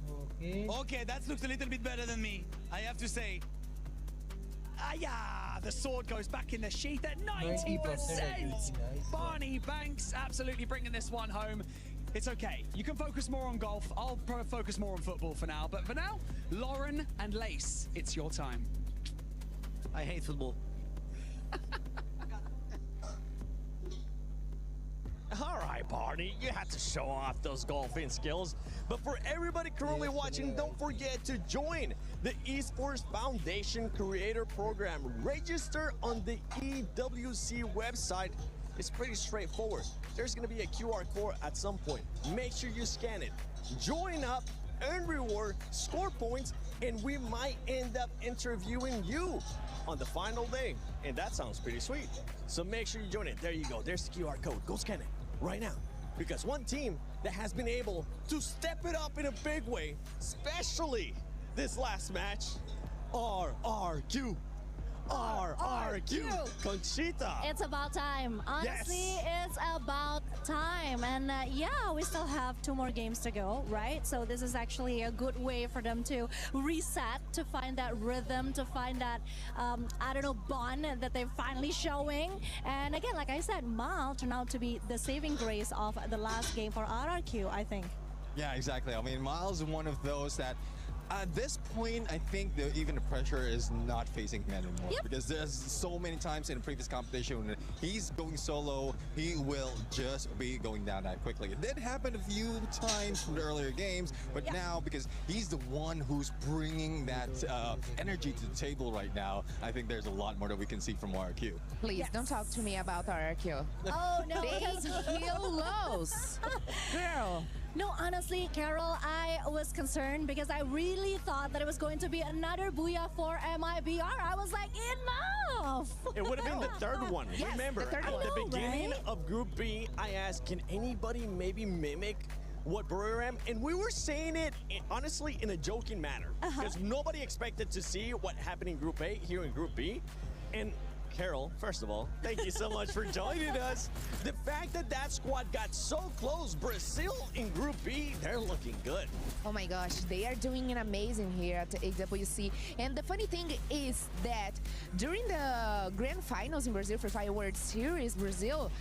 Okay. Okay, that looks a little bit better than me, I have to say. Ah, yeah, the sword goes back in the sheath at 90%. Nice. Barney Banks absolutely bringing this one home. It's okay. You can focus more on golf. I'll focus more on football for now. But for now, Lauren and Lace, it's your time. I hate football. All right, Barney, you had to show off those golfing skills. But for everybody currently watching, don't forget to join the Esports Foundation Creator Program. Register on the EWC website. It's pretty straightforward. There's going to be a QR code at some point. Make sure you scan it. Join up, earn reward, score points, and we might end up interviewing you on the final day. And that sounds pretty sweet. So make sure you join it. There you go. There's the QR code. Go scan it right now. Because one team that has been able to step it up in a big way, especially this last match, RRQ. RRQ. Conchita. It's about time. Honestly, Yes. it's about time. And yeah, we still have 2 more games to go, right? So this is actually a good way for them to reset, to find that rhythm, to find that, I don't know, bond that they're finally showing. And again, like I said, Mal turned out to be the saving grace of the last game for RRQ, I think. Yeah, exactly. I mean, Miles is one of those that at this point, I think even the pressure is not facing him anymore. Yep. Because there's so many times in the previous competition when he's going solo, he will just be going down that quickly. It did happen a few times from the earlier games, but now because he's the one who's bringing that energy to the table right now, I think there's a lot more that we can see from RRQ. Please don't talk to me about RRQ. Oh, no. They heal lows. Girl. No, honestly, Carol, I was concerned because I really thought that it was going to be another Booyah for MIBR. I was like, enough! It would have been the third one. Yes, Remember, the third at one. the beginning Right? of Group B, I asked, can anybody maybe mimic what Buriram? And we were saying it, honestly, in a joking manner. Because nobody expected to see what happened in Group A here in Group B. And Carol, first of all, thank you so much for joining us. The fact that that squad got so close, Brazil in Group B, they're looking good. Oh my gosh, they are doing an amazing here at the AWC. And the funny thing is that during the grand finals in Brazil for Fire World Series Brazil,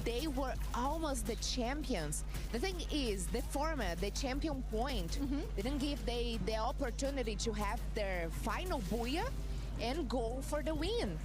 they were almost the champions. The thing is, the format, the champion point, didn't give they the opportunity to have their final Booyah and go for the win.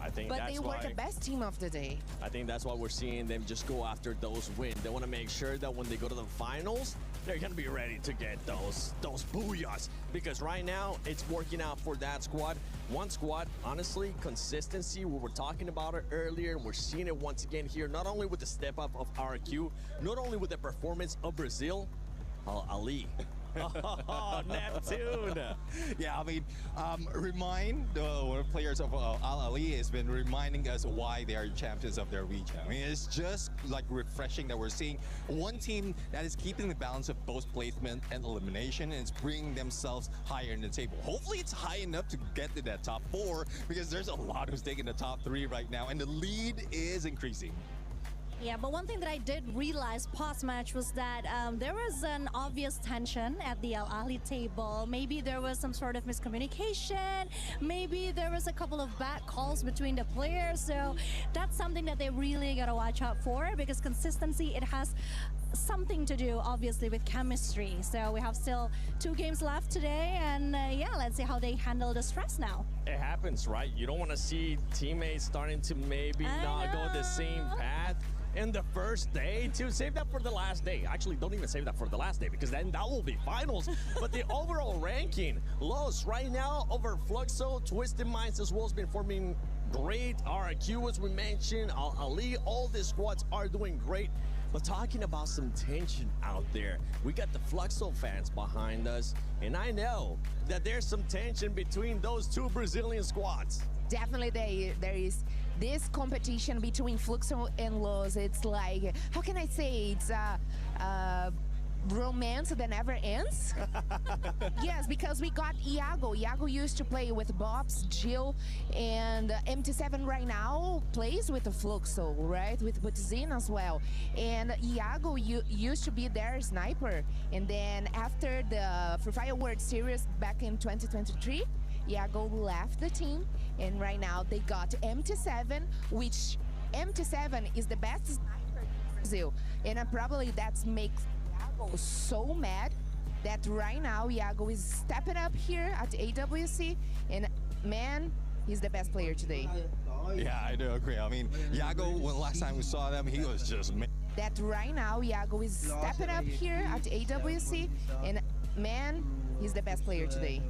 I think But that's they were why, the best team of the day. I think that's why we're seeing them just go after those wins. They want to make sure that when they go to the finals, they're going to be ready to get those booyahs. Because right now, it's working out for that squad. One squad, honestly, consistency. We were talking about it earlier, and we're seeing it once again here, not only with the step up of RQ, not only with the performance of Brazil, Ali. Oh, Neptune. Yeah, I mean, remind the players of Al Ali has been reminding us why they are champions of their region. I mean, it's just like refreshing that we're seeing one team that is keeping the balance of both placement and elimination, and it's bringing themselves higher in the table. Hopefully, it's high enough to get to that top 4 because there's a lot who's taking the top 3 right now, and the lead is increasing. Yeah, but one thing that I did realize post-match was that there was an obvious tension at the Al Ahly table. Maybe there was some sort of miscommunication. Maybe there was a couple of bad calls between the players. So that's something that they really got to watch out for, because consistency, it has something to do, obviously, with chemistry. So we have still 2 games left today. And yeah, let's see how they handle the stress now. It happens, right? You don't want to see teammates starting to maybe not go the same path. in the first day to save that for the last day. Actually, don't even save that for the last day because then that will be finals. But the overall ranking, Los right now over Fluxo, Twisted Minds as well has been forming great. RQ, as we mentioned, Ali, all these squads are doing great. But talking about some tension out there, we got the Fluxo fans behind us, and I know that there's some tension between those two Brazilian squads. Definitely there is this competition between Fluxo and Los. It's like, how can I say, it's a romance that never ends. Yes, because we got Iago. Iago used to play with Bobs, Jill, and MT7 right now plays with the Fluxo, right? With Zin as well. And Iago used to be their sniper. And then after the Free Fire World Series back in 2023, Iago left the team. And right now they got MT7, which MT7 is the best sniper in Brazil. And probably that makes Iago so mad that right now Iago is stepping up here at AWC, and man, he's the best player today. Yeah, I do agree. I mean, Iago, when last time we saw them, he was just... That right now Iago is stepping up here at AWC, and man, he's the best player today.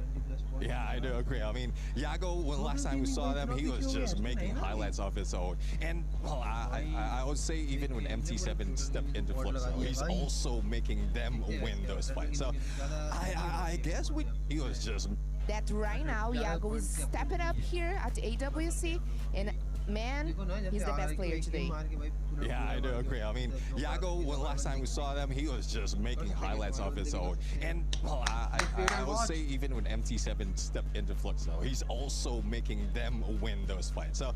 Yeah, I do agree. I mean, Iago, when last time we saw them, he was just making highlights of his own. And, well, I would say even when MT7 stepped into Fluxo, he's also making them win those fights. So, I guess he was just... That right now Iago is stepping up here at AWC, and man, he's the best player today. Yeah, I do agree. I mean, Iago, when last time we saw them, he was just making highlights of his own. And, well, I would say even when MT7 stepped into Fluxo, he's also making them win those fights. So,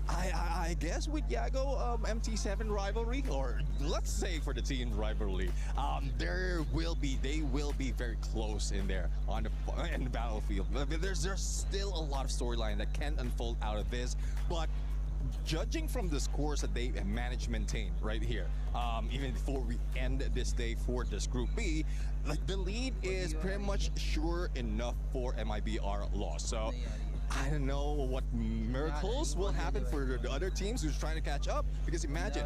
I guess with Iago, MT7 rivalry, or let's say for the team rivalry, they will be very close in there on the battlefield. I mean, there's still a lot of storyline that can unfold out of this, but judging from the scores that they managed to maintain right here, even before we end this day for this Group B, like the lead is pretty much sure enough for MIBR loss. So I don't know what miracles will happen for the other teams who's trying to catch up, because imagine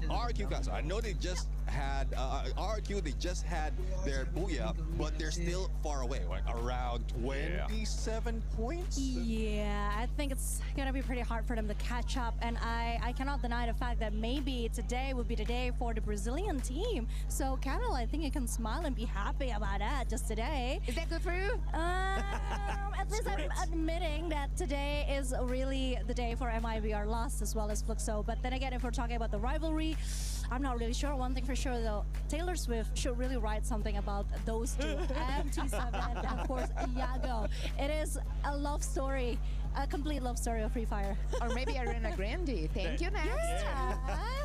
RQ guys, I know they just had RQ, they just had their Bhaiya, but they're still far away, like around 27 points. Yeah, I think it's gonna be pretty hard for them to catch up, and I cannot deny the fact that maybe today would be the day for the Brazilian team. So Carol, I think you can smile and be happy about that just today. Is that good for you? At least I'm admitting that today is really the day for MIBR lost as well as Fluxo. But then again, if we're talking about the rivalry, I'm not really sure. One thing for sure though, Taylor Swift should really write something about those two, MT7 and of course Iago. It is a love story, a complete love story of Free Fire. Or maybe Ariana Grande. Thank you, next. Yeah.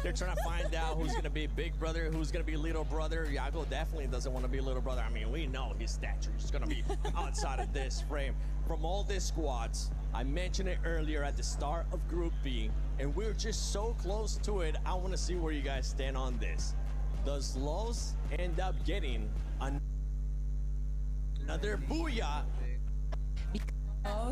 They're trying to find out who's going to be big brother, who's going to be little brother. Iago definitely doesn't want to be little brother. I mean, we know his stature is going to be outside of this frame. From all these squads, I mentioned it earlier at the start of Group B, and we're just so close to it. I want to see where you guys stand on this. Does Los end up getting another Bhaiya?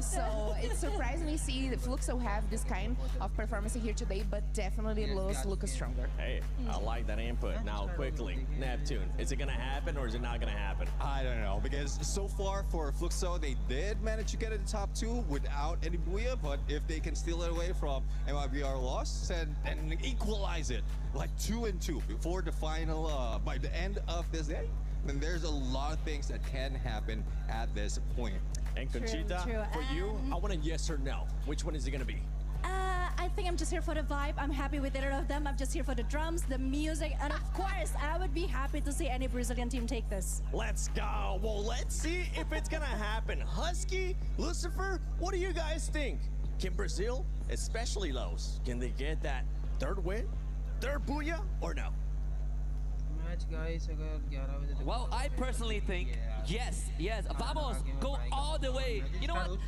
So it's surprising to see that Fluxo have this kind of performance here today, but definitely Los look stronger. Hey, I like that input. Now, quickly, Neptune, is it going to happen or is it not going to happen? I don't know, because so far for Fluxo, they did manage to get in the top 2 without any Bhaiya, but if they can steal it away from MIBR loss and equalize it like 2-2 before the final, by the end of this day, then there's a lot of things that can happen at this point. And Conchita, for you, I want a yes or no. Which one is it going to be? I think I'm just here for the vibe. I'm happy with either of them. I'm just here for the drums, the music, and of course, I would be happy to see any Brazilian team take this. Let's go. Well, let's see if it's going to happen. Husky, Lucifer, what do you guys think? Can Brazil, especially Los, can they get that third win, third Bhaiya, or no? Well, I personally think yes. Vamos, go all the way. You know what?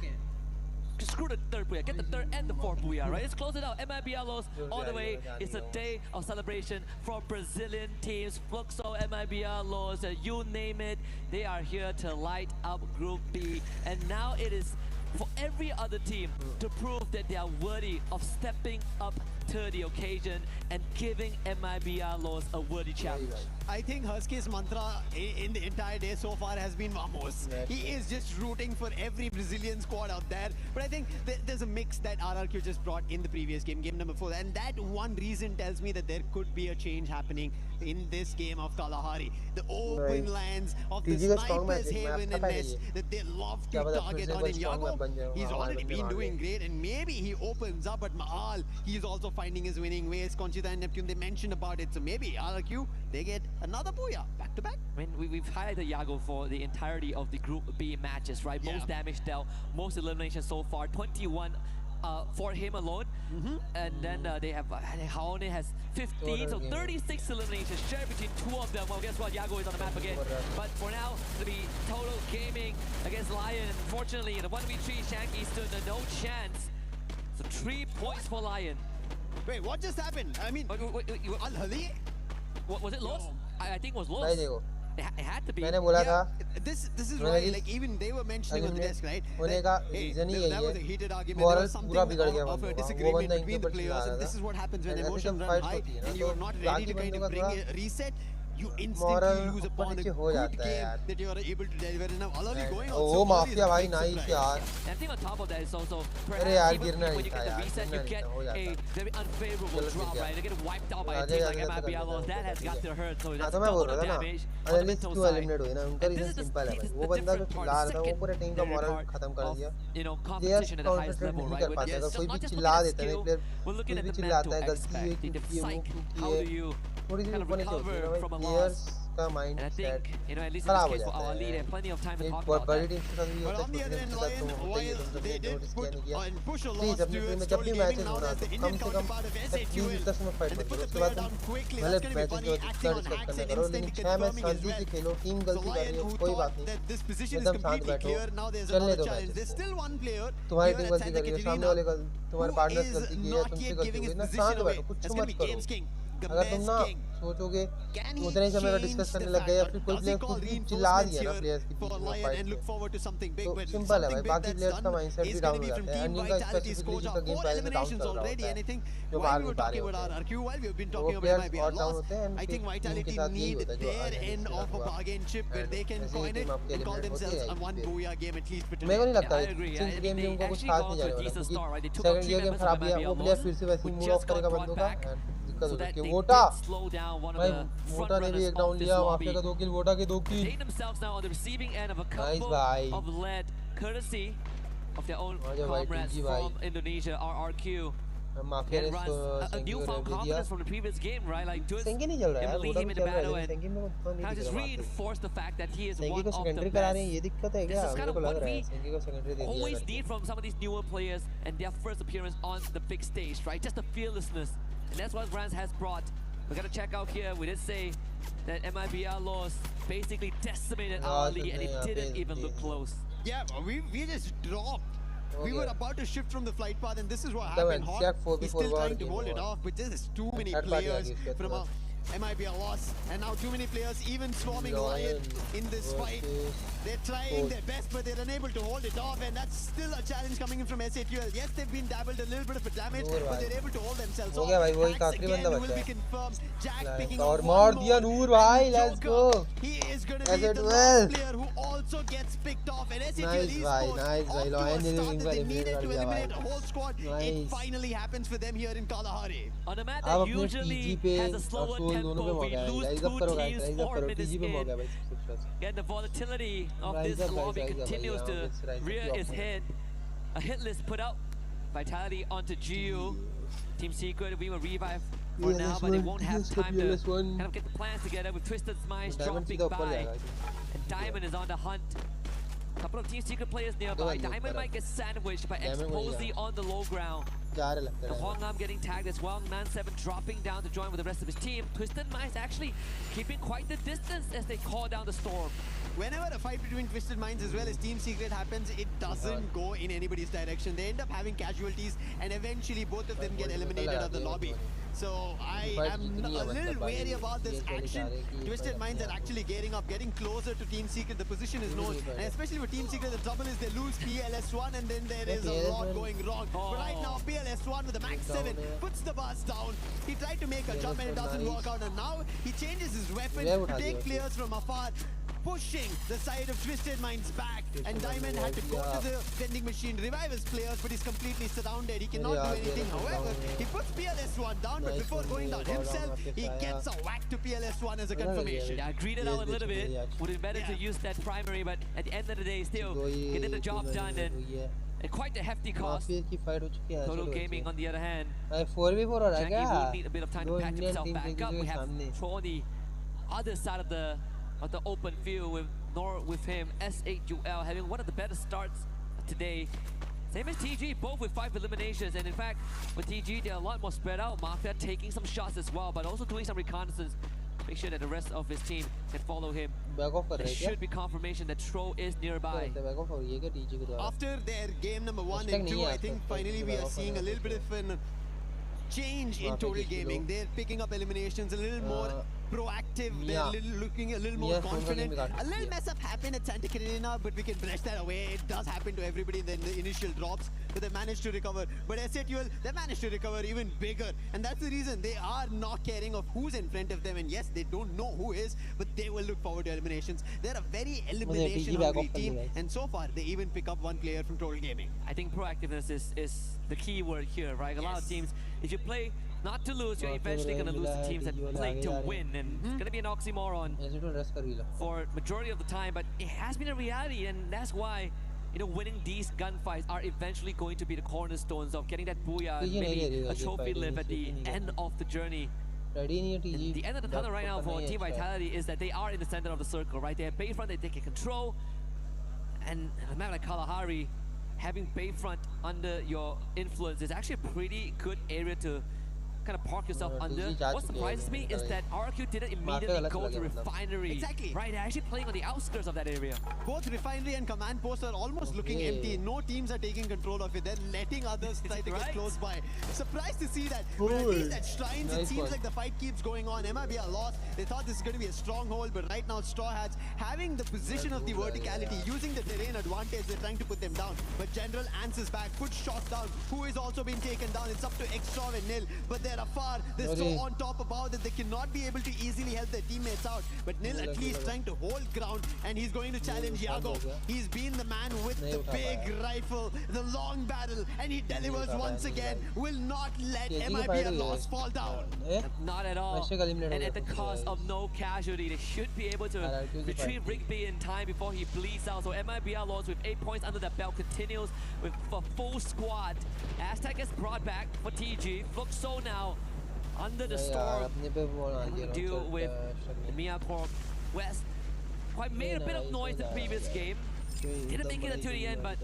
Screw the third Bhaiya, get the third and the fourth Bhaiya, right? Let's close it out. MIBR Los all the way. It's a day of celebration for Brazilian teams. Fluxo, MIBR Los, you name it. They are here to light up Group B. And now it is for every other team to prove that they are worthy of stepping up to the occasion and giving MIBR Laws a worthy challenge. I think Husky's mantra in the entire day so far has been vamos. He is just rooting for every Brazilian squad out there. But I think there's a mix that RRQ just brought in the previous game, game number 4. And that one reason tells me that there could be a change happening in this game of Kalahari. The open lands of the Snipers Haven and Nest that they love to target on Yago. He's already been doing great, and maybe he opens up at Maal. He's also finding his winning ways. Conchita and Neptune, they mentioned about it. So maybe RRQ, they get another Bhaiya back to back. I mean, we've highlighted Yago for the entirety of the Group B matches, right? Most damage dealt, most eliminations so far, 21 for him alone. And then they have Haone has 15, so 36 eliminations shared between two of them. Well, guess what? Yago is on the map again. But for now, to be Total Gaming against Lion. Unfortunately, in the 1v3, Shanky stood a no chance. So 3 points for Lion. Wait, what just happened? I mean, Al-Hali? What was it lost? I think it was lost. It had to be. This is why, like, even they were mentioning on the desk, right? That was a heated argument. There was something of a disagreement between the players, and this is what happens when emotions run high and you are not ready to kind of bring a reset. You instantly lose upon a good game that you are able to deliver. And now Alavi going out so Mafia bhai nice yaar. And I think on top of that is also perhaps even when you get the reset, you get a very unfavorable drop, right? They get wiped out by a team like MIBR Laws. That has got to hurt. So that's double the damage on the mental side. And this is the different part, second part of, you know, competition at the highest level, right? Where it's not just looking at skill, we're looking at the mental aspect, the psych. How do you kind of recover from a loss? And I think, you know, at least in this case for our lead, and plenty of time to talk about that. But on the other end, Lion, while they did push a loss to its Total Gaming, now there's the Indian counterpart of SAQL, and they put the player down quickly. That's going to be funny, acting on hacks and instantly confirming as well. So Lion, who thought that this position is completely clear, now there's another challenge. There's still one player here at Santa Catarina who is not yet giving his position away. That's going to be Games King. अगर तुम ना सोचोगे उतने समय का discuss करने लग गए या फिर कोई प्लेयर खुद भी चिल्ला दिया ना प्लेयर्स की तो सिंपल है भाई बाकी प्लेयर्स का माइंडसेट भी डाउन हो जाता है अन्य का स्पेसिफिकली जिसका गेम पहले से डाउन चल रहा होता है जो बाहर नहीं पा रहे होते हैं वो प्लेयर्स और डाउन होते हैं एंड टीम के साथ यही होता है जो मेरे को नहीं लगता सिंस गेम में उनको कुछ खास नहीं जाने वाला क्योंकि सेकंड गेम खराब गया वो प्लेयर फिर से वैसे ही मूव ऑफ करेगा बंदों का दिक्कत हो सकती है वोटा भाई वोटा ने भी एक डाउन लिया माफिया का 2 किल वोटा के 2 किल नाइस भाई courtesy of their own comrades from Indonesia, RRQ. Mafia ने a newfound confidence from the previous game, right? Like just him leading him in the battle and just reinforced the fact that he is one of the best. This is kind of what we always need from some of these newer players and their first appearance on the big stage, right? Just the fearlessness, and that's what Rans has brought. We're gonna check out here. We did say that MIBR Laws basically decimated our league, and it didn't even look close. Yeah, we just dropped. We were about to shift from the flight path, and this is what happened. He's still trying to hold it off, but there's too many players from a MIBR Loss, and now too many players even swarming Lion in this fight. They're trying their best, but they're unable to hold it off, and that's still a challenge coming in from SAQL. Yes, they've been dabbled a little bit of a damage, but they're able to hold themselves off. Hacks again will be confirmed. Jack picking up one more. Let's go. He is going to be the last player who also gets picked off, and SAQL Esports off to a start that they needed to eliminate a whole squad. It finally happens for them here in Kalahari. On a map that usually has a slower tempo, we lose 2 teams 4 minutes in. Again, the volatility of this lobby continues to rear its head. A hit list put out. Vitality onto GU. Team Secret, we will revive for now, but they won't have time to kind of get the plans together with Twisted Smiles dropping by. And Diamond is on the hunt. A couple of Team Secret players nearby. Diamond might get sandwiched by Exposy on the low ground. The Hongam getting tagged as well. Man7 dropping down to join with the rest of his team. Twisted Mice actually keeping quite the distance as they call down the storm. whenever a fight between Twisted Minds as well as Team Secret happens, it doesn't go in anybody's direction. They end up having casualties, and eventually both of them get eliminated out of the lobby. So I am a little wary about this action. Twisted Minds are actually gearing up, getting closer to Team Secret. The position is known, and especially for Team Secret, the trouble is they lose PLS1, and then there is a lot going wrong. But right now, PLS1 with the max 7 puts the bars down. He tried to make a jump, and it doesn't work out. And now he changes his weapon to take players from afar, pushing the side of Twisted Minds back, and Diamond had to go to the vending machine, revive his players, but he's completely surrounded. He cannot do anything. However, he puts PLS1 down, but before going down himself, he gets a whack to PLS1 as a confirmation. Yeah, greeded out a little bit. Would have been better to use that primary, but at the end of the day, still getting the job done, and at quite a hefty cost. Total Gaming, on the other hand, Janky will need a bit of time to patch himself back up. We have Tro on the other side of the open field with him, S8UL having one of the better starts today. Same as TG, both with 5 eliminations, and in fact, with TG, they're a lot more spread out. Mafia taking some shots as well, but also doing some reconnaissance. Make sure that the rest of his team can follow him. There should be confirmation that Tro is nearby. After their game number 1 and 2, I think finally we are seeing a little bit of an change in Total Gaming. They're picking up eliminations a little more proactive, they're looking a little more confident. A little mess up happened at Santa Catalina, but we can brush that away. It does happen to everybody in the initial drops, but they managed to recover. But S8UL, they managed to recover even bigger, and that's the reason they are not caring of who's in front of them. And yes, they don't know who is, but they will look forward to eliminations. They're a very elimination-hungry team, and so far they even pick up one player from Total Gaming. I think proactiveness is the key word here, right? A lot of teams, if you play not to lose, you're eventually going to lose the teams that play to win, and it's going to be an oxymoron for majority of the time, but it has been a reality, and that's why, you know, winning these gunfights are eventually going to be the cornerstones of getting that Bhaiya, maybe a trophy lift at the end of the journey. And the end of the tunnel right now for Team Vitality is that they are in the center of the circle, right? They have Bayfront, they take control, and a map like Kalahari, having Bayfront under your influence is actually a pretty good area to kind of park yourself under. What surprises me is that RQ didn't immediately go to Refinery. Exactly. Right, they're actually playing on the outskirts of that area. Both Refinery and Command Post are almost looking empty. No teams are taking control of it. They're letting others try to get close by. Surprised to see that. But at least at Shrines, it seems like the fight keeps going on. MIBR lost. They thought this is going to be a stronghold, but right now Straw Hats having the position of the verticality, using the terrain advantage, they're trying to put them down. But General answers back, puts shots down, who is also been taken down. It's up to Extra and Nil, but they're afar. They're so on top about it, they cannot be able to easily help their teammates out. But Nil at least trying to hold ground, and he's going to challenge Yago. He's been the man with the big rifle, the long barrel, and he delivers once again. Will not let MIBR loss fall down. Not at all. And at the cost of no casualty, they should be able to retrieve Rigby in time before he bleeds out. So MIBR loss with 8 points under the belt continues with a full squad. Aztec is brought back for TG. Fluxo now under the storm, deal with the Miyako West. Quite made a bit of noise the previous game. Didn't make it until the end, but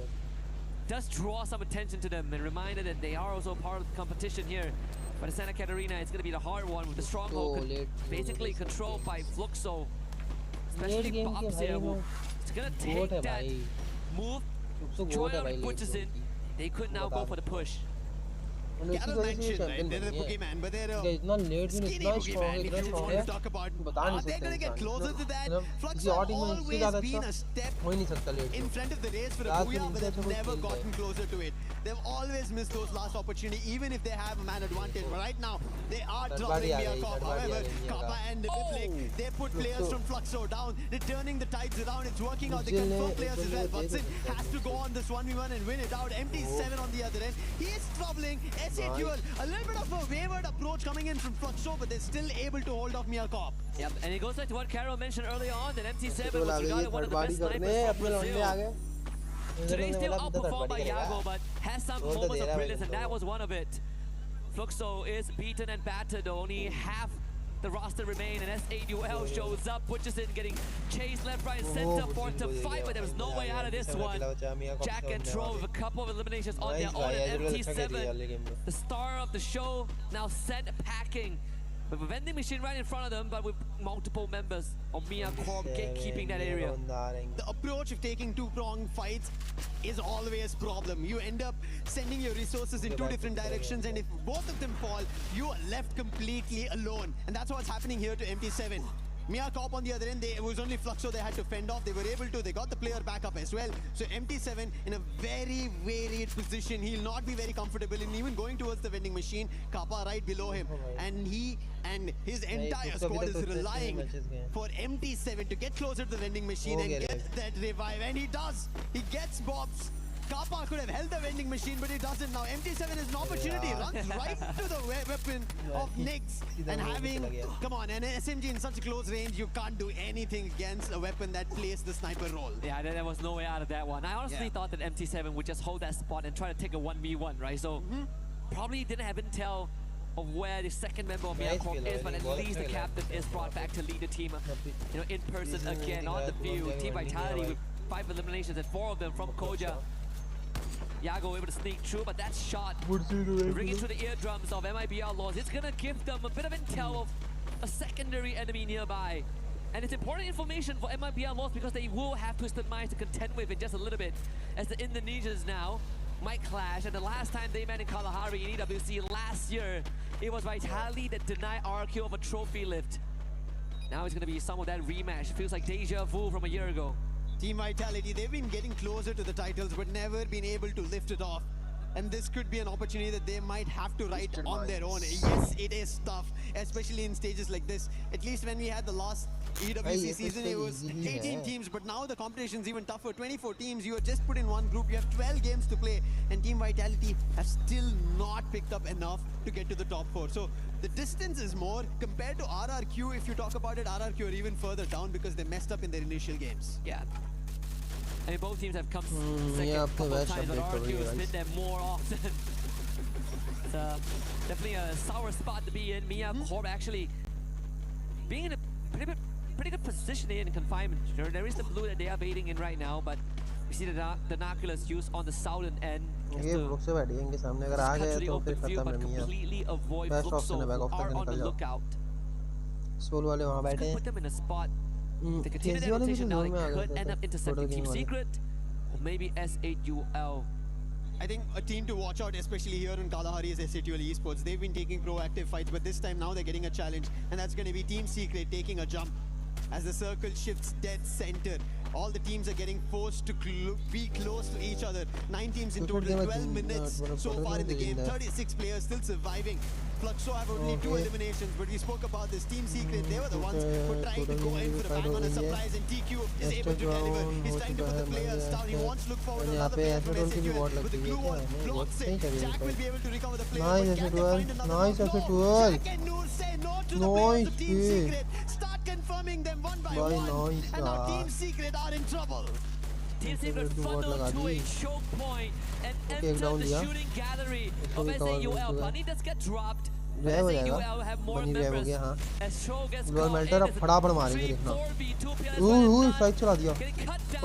does draw some attention to them and reminded that they are also part of the competition here. But the Santa Catarina is going to be the hard one with the stronghold basically controlled by Fluxo. Especially Bobs here, who is going to take that move. Joy already pushes in. They could now go for the push. Carol mentioned, right? They're the boogeyman, but they're a skinny boogeyman, if you want to talk about. Are they going to get closer to that? Flux have always been a step in front of the race for a Bhaiya, but they've never gotten closer to it. They've always missed those last opportunities, even if they have a man advantage. But right now, they are dropping Miyako. However, Kappa and Diplik, they put players from Fluxo down. They're turning the tides around. It's working out. They confirm players as well. Watson has to go on this 1v1 and win it out. MT7 on the other end. He is troubling. S8UL, a little bit of a wayward approach coming in from Fluxo, but they're still able to hold off Miyako. Yep, and it goes back to what Carol mentioned earlier on, that MT7 was regarded one of the best snipers from Brazil. Today still outperformed by Yago, but has some moments of brilliance, and that was one of it. Fluxo is beaten and battered, only half the roster remain, and S8UL shows up, pushes in, getting chased left, right, and center for it to fight, but there was no way out of this one. Jack and Tro with a couple of eliminations on their own, and MT7, the star of the show, now sent packing with a vending machine right in front of them, but with multiple members of Mia Corp gatekeeping that area. The approach of taking two-pronged fights is always a problem. You end up sending your resources in two different directions, and if both of them fall, you are left completely alone. And that's what's happening here to MT7. Mia Corp on the other end, it was only Fluxo they had to fend off. They were able to, they got the player back up as well. So MT7 in a very varied position. He'll not be very comfortable in even going towards the vending machine. Kappa right below him. And he and his entire squad is relying for MT7 to get closer to the vending machine and get that revive. And he does. He gets Bobs. Kappa could have held the vending machine, but he doesn't now. MT7 has an opportunity, runs right to the weapon of Nix. And having, come on, an SMG in such a close range, you can't do anything against a weapon that plays the sniper role. Yeah, there was no way out of that one. I honestly thought that MT7 would just hold that spot and try to take a 1v1, right? So probably didn't have intel of where the second member of Mia Corp is, but at least the captain is brought back to lead the team, in person again on the field. Team Vitality with 5 eliminations and 4 of them from Koja. Yago able to sneak through, but that shot ringing through the eardrums of MIB Outlaws. It's gonna give them a bit of intel of a secondary enemy nearby. And it's important information for MIB Outlaws because they will have Twisted Minds to contend with in just a little bit, as the Indonesians now might clash. And the last time they met in Kalahari in EWC last year, it was Vitality that denied RQ of a trophy lift. Now it's gonna be some of that rematch. It feels like deja vu from a year ago. Team Vitality, they've been getting closer to the titles but never been able to lift it off. And this could be an opportunity that they might have to write on their own. Yes, it is tough, especially in stages like this. At least when we had the last EWC season, it was 18 teams, but now the competition is even tougher. 24 teams, you are just put in one group, you have 12 games to play, and Team Vitality have still not picked up enough to get to the top 4. So the distance is more compared to RRQ. If you talk about it, RRQ are even further down because they messed up in their initial games. Yeah. I mean, both teams have come second a couple of times, but RRQ has been there more often. It's definitely a sour spot to be in. Mia Corp actually being in a pretty good position in confinement. There is the blue that they are baiting in right now, but we see the binoculars used on the southern end. ये block से बैठ गए सामने अगर आ गए तो फिर खत्म है मियां बेस्ट ऑप्शन है बैक ऑफ करके निकल जाओ सोल वाले वहां बैठे हैं the continued rotation now they could end up intercepting Team Secret or maybe S8UL. I think a team to watch out, especially here in Kalahari, is S8UL Esports. They've been taking proactive fights, but this time now they're getting a challenge, and that's going to be Team Secret taking a jump as the circle shifts dead center. All the teams are getting forced to be close to each other. 9 teams in total, 12 minutes so far in the game, 36 players still surviving. Fluxo have only 2 eliminations, but we spoke about this. Team Secret, they were the ones who tried to go in for the bang on a surprise, and TQ is able to deliver. He's trying to put the players down. He wants to look forward to another player from S8UL, but the glue wall blocks it. Jack will be able to recover the player, but can they find another one? Jack and Noor say no to the players of Team Secret. Start confirming them one by one, and now Team Secret are in trouble. Team Secret funneled to a choke point and enter the shooting gallery of S8UL. Bunny does get dropped. S8UL have more members. As show gets caught, melter अब फटाफट मारेंगे देखना strike चला दिया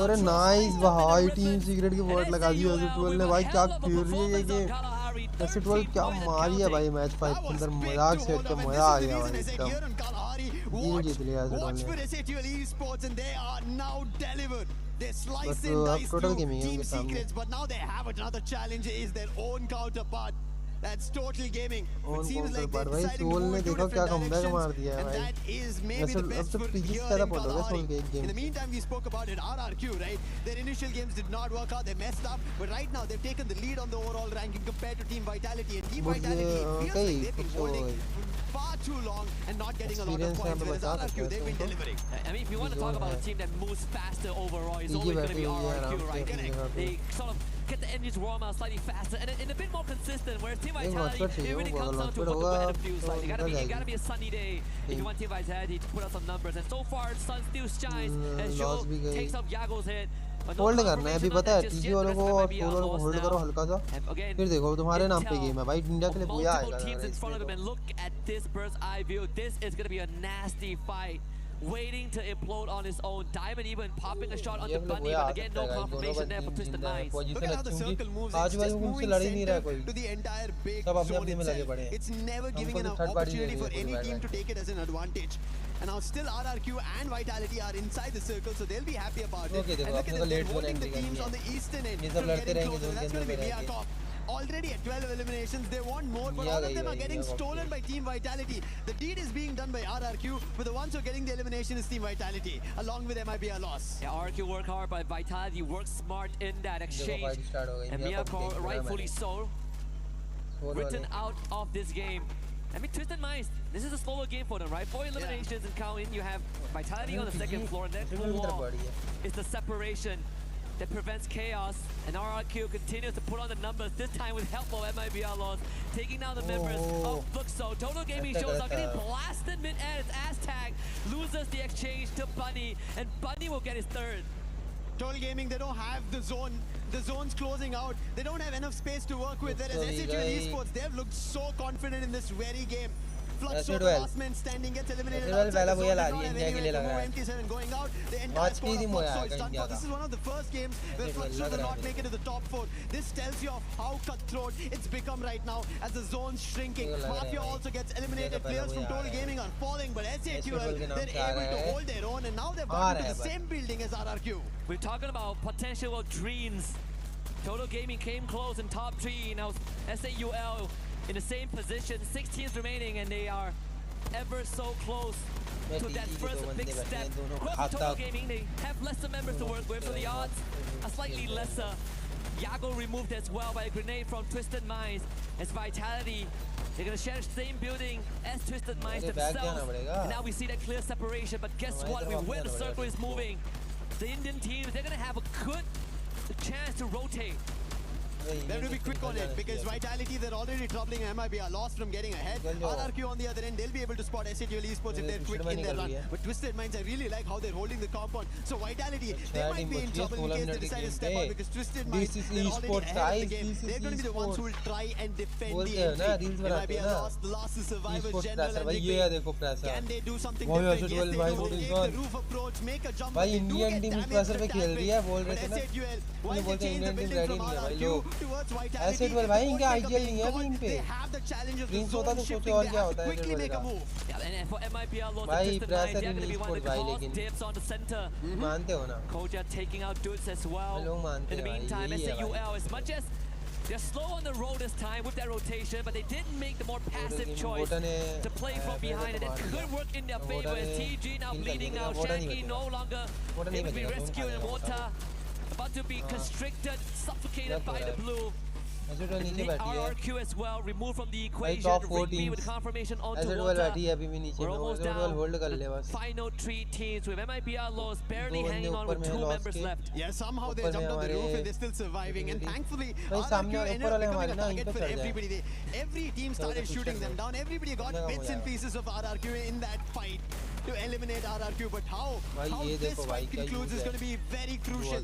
अरे nice भाई team secret की word लगा दी S8UL ने भाई क्या खेल रही है ये S8UL क्या मारी है भाई मैच फाइट के अंदर मजाक से हट के मजा आ गया भाई एकदम जीत लिया S8UL Esports and they are now delivered. They slice and dice through Team Secrets, but now they have another challenge. Is their own counterpart. That's Total Gaming. It seems like they're deciding to move in 2 different directions, and that is maybe the best for here in Kalahari. In the meantime, we spoke about it, RRQ, right? Their initial games did not work out, they messed up, but right now they've taken the lead on the overall ranking compared to Team Vitality, and Team Vitality feels like they've been holding far too long and not getting a lot of points, whereas RRQ, they've been delivering. I mean, if you want to talk about a team that moves faster overall, it's always going to be RRQ, right? They sort of get the engines warm out slightly faster and a bit more consistent, whereas Team Vitality, it really comes down to what the weather feels like. It gotta be a sunny day if you want Team Vitality to put out some numbers, and so far the sun still shines as Joe takes up Yago's head. Hold करना है अभी पता है TG वालों को और pro वालों को होल्ड करो हल्का सा फिर देखो तुम्हारे नाम पे गेम है भाई इंडिया के लिए बुया आएगा Look at this bird's eye view. This is going to be a nasty fight waiting to implode on his own. Diamond even popping a shot onto Bunny, but again, no confirmation there for Twisted Minds. Look at how the circle moves. It's just moving center to the entire big zone itself. It's never giving an opportunity for any team to take it as an advantage. And now still RRQ and Vitality are inside the circle, so they'll be happy about it. And look at it, they're holding the teams on the eastern edge from getting closer. That's going to be Viacop. Already at 12 eliminations, they want more, but all of them are getting stolen by Team Vitality. The deed is being done by RRQ, but the ones who are getting the elimination is Team Vitality, along with MIBR loss. Yeah, RRQ work hard, but Vitality work smart in that exchange. And Miyako, rightfully so, written out of this game. I mean, Twisted Minds, this is a slower game for them, right? 4 eliminations and counting. You have Vitality on the second floor, and that full wall is the separation that prevents chaos, and RRQ continues to put on the numbers, this time with help of MIBR Laws, taking down the members of Fuxo. Total Gaming shows up, getting blasted mid-air as Aztag loses the exchange to Bunny, and Bunny will get his third. Total Gaming, they don't have the zone. The zone's closing out. They don't have enough space to work with. Whereas SHL Esports, they've looked so confident in this very game. Fluxo, the last man standing, gets eliminated outside the zone. They don't have anywhere to move. MT7 going out. The entire squad of Fluxo is done for. This is one of the first games where Fluxo will not make it to the top 4. This tells you of how cutthroat it's become right now as the zone's shrinking. Mafia also gets eliminated. Players from Total Gaming are falling, but SHL, they're able to hold their own, and now they've got into the same building as RRQ. We're talking about potential dreams. Total Gaming came close in top 3. Now SAUL in the same position, 6 teams remaining, and they are ever so close to that first big step. Well, Total Gaming, they have lesser members to work with, so the odds are slightly lesser. Yago removed as well by a grenade from Twisted Minds. As Vitality, they're going to share the same building as Twisted Minds themselves. And now we see that clear separation, but guess what? With where the circle is moving, the Indian teams, they're going to have a good chance to rotate. They have to be quick on it because Vitality, they're already troubling MIBR, lost from getting ahead. RRQ on the other end, they'll be able to spot SHL Esports if they're quick in their run. But Twisted Minds, I really like how they're holding the compound. So Vitality, they might be in trouble in case they decide to step out because Twisted Minds, they're already ahead of the game. They're going to be the ones who will try and defend the entry. MIBR lost, the last is Survivors General and Rigby. Can they do something different? Yes, they do. Take the roof approach, make a jump, but they do get damage to that bit. But SHL, while they change the building from RRQ towards Vitality, they have the challenge of the zone shifting. They have to quickly make a move. Yeah, and for MIBR Laws and Twisted Minds, they're going to be one of the cause dips on the center. Koja taking out dudes as well. In the meantime, SAUL, as much as they're slow on the roll this time with that rotation, but they didn't make the more passive choice to play from behind, and it could work in their favor as TG now bleeding now. Shanky no longer able to be rescued in water. About to be constricted, suffocated by the blue. RRQ as well, removed from the equation. Rigby with confirmation onto water. We're almost down. Final 3 teams with MIBR Laws barely hanging on with 2 members left. Yeah, somehow they jumped on the roof and they're still surviving. And thankfully, RRQ ended up becoming a target for everybody. Every team started shooting them down. Everybody got bits and pieces of RRQ in that fight to eliminate RRQ, but how this fight concludes is going to be very crucial.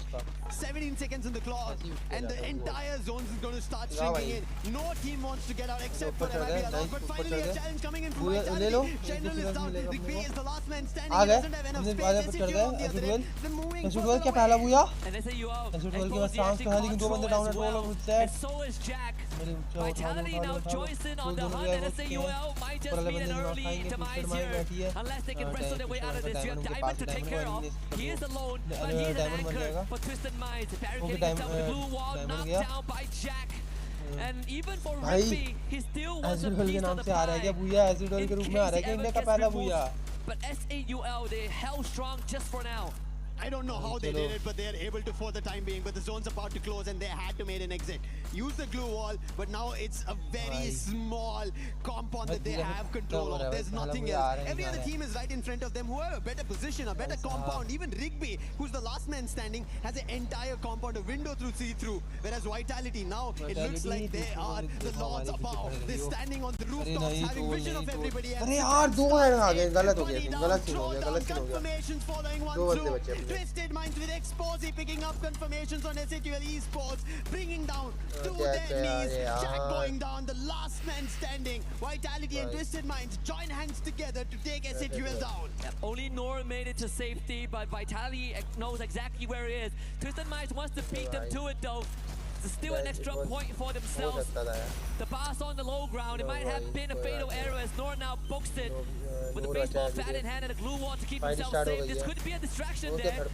17 seconds in the clock, and the entire zone is going to start shrinking in. No team wants to get out except for MIBR Laws, but finally a challenge coming in from Vitality. General is down. Rigby is the last man standing. He doesn't have enough space. SHL on the other end. They're moving and so is Jack. Vitality now joins in on the hunt, and SAUL might just be an early demise here, unless they can wrestle their way out of this. You have Diamond to take care of. He is alone, but he is an anchor for Twisted Minds. Barricading himself with the blue wall, knocked down by Jack. And even for Rigby, he still was a piece of the pie. In case he ever gets removed. But SAUL, they held strong just for now. I don't know how they did it, but they're able to for the time being. But the zone's about to close and they had to make an exit. Use the glue wall, but now it's a very small compound that they have control of. There's nothing else. Every other team is right in front of them who have a better position, a better compound. Even Rigby, who's the last man standing, has an entire compound, a window through see-through. Whereas Vitality now, it looks like they are the lords above. They're standing on the rooftops, having vision of everybody else. Confirmations following one through. Twisted Minds with Exposy picking up confirmations on SHL Esports, bringing down 2 dead their knees. Jack going down, the last man standing. Vitality and Twisted Minds join hands together to take SHUL down. Yep. Only Nor made it to safety, but Vitality knows exactly where it is. Twisted Minds wants to beat them to it though. It's still an extra point for themselves. The pass on the low ground, it might have been a fatal error as Nor now books it with the baseball bat in hand and a glue wall to keep himself safe. This could be a distraction there.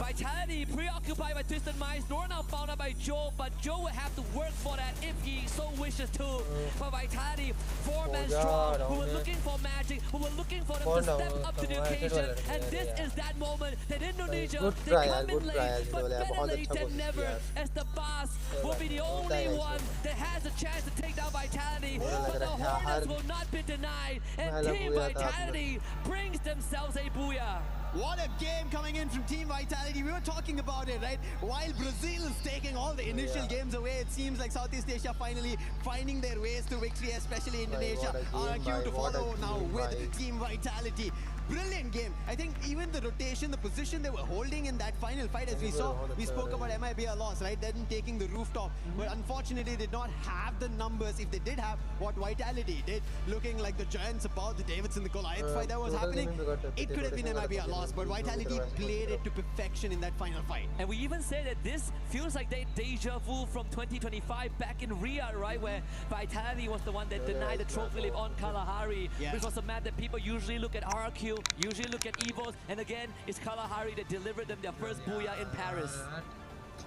Vitality preoccupied by Twisted Minds. Nor now found out by Joe, but Joe will have to work for that if he so wishes to. But Vitality, 4 men strong, who were looking for magic, who were looking for them to step up to the occasion. And this is that moment that Indonesia, they come in late, but better late than never, as the boss will be the only one that has a chance to take down Vitality. But the Hornets will not be denied, and Team Vitality brings themselves a booyah. What a game coming in from Team Vitality. We were talking about it, right? While Brazil is taking all the initial games away, it seems like Southeast Asia finally finding their ways to victory, especially Indonesia. RRQ to follow now with Team Vitality. Brilliant game. I think even the rotation, the position they were holding in that final fight, as we saw, we spoke about MIBR loss, right? Then taking the rooftop. But unfortunately, they did not have the numbers. If they did have what Vitality did, looking like the Giants about the Davidson, the Goliath fight that was happening, it could have been MIBR loss. But Vitality played it to perfection in that final fight. And we even say that this feels like that deja vu from 2025 back in Riyadh, right? Where Vitality was the one that denied the trophy leap on Kalahari, which was a map that people usually look at RRQ, usually look at EVOS, and again, it's Kalahari that delivered them their first booyah in Paris.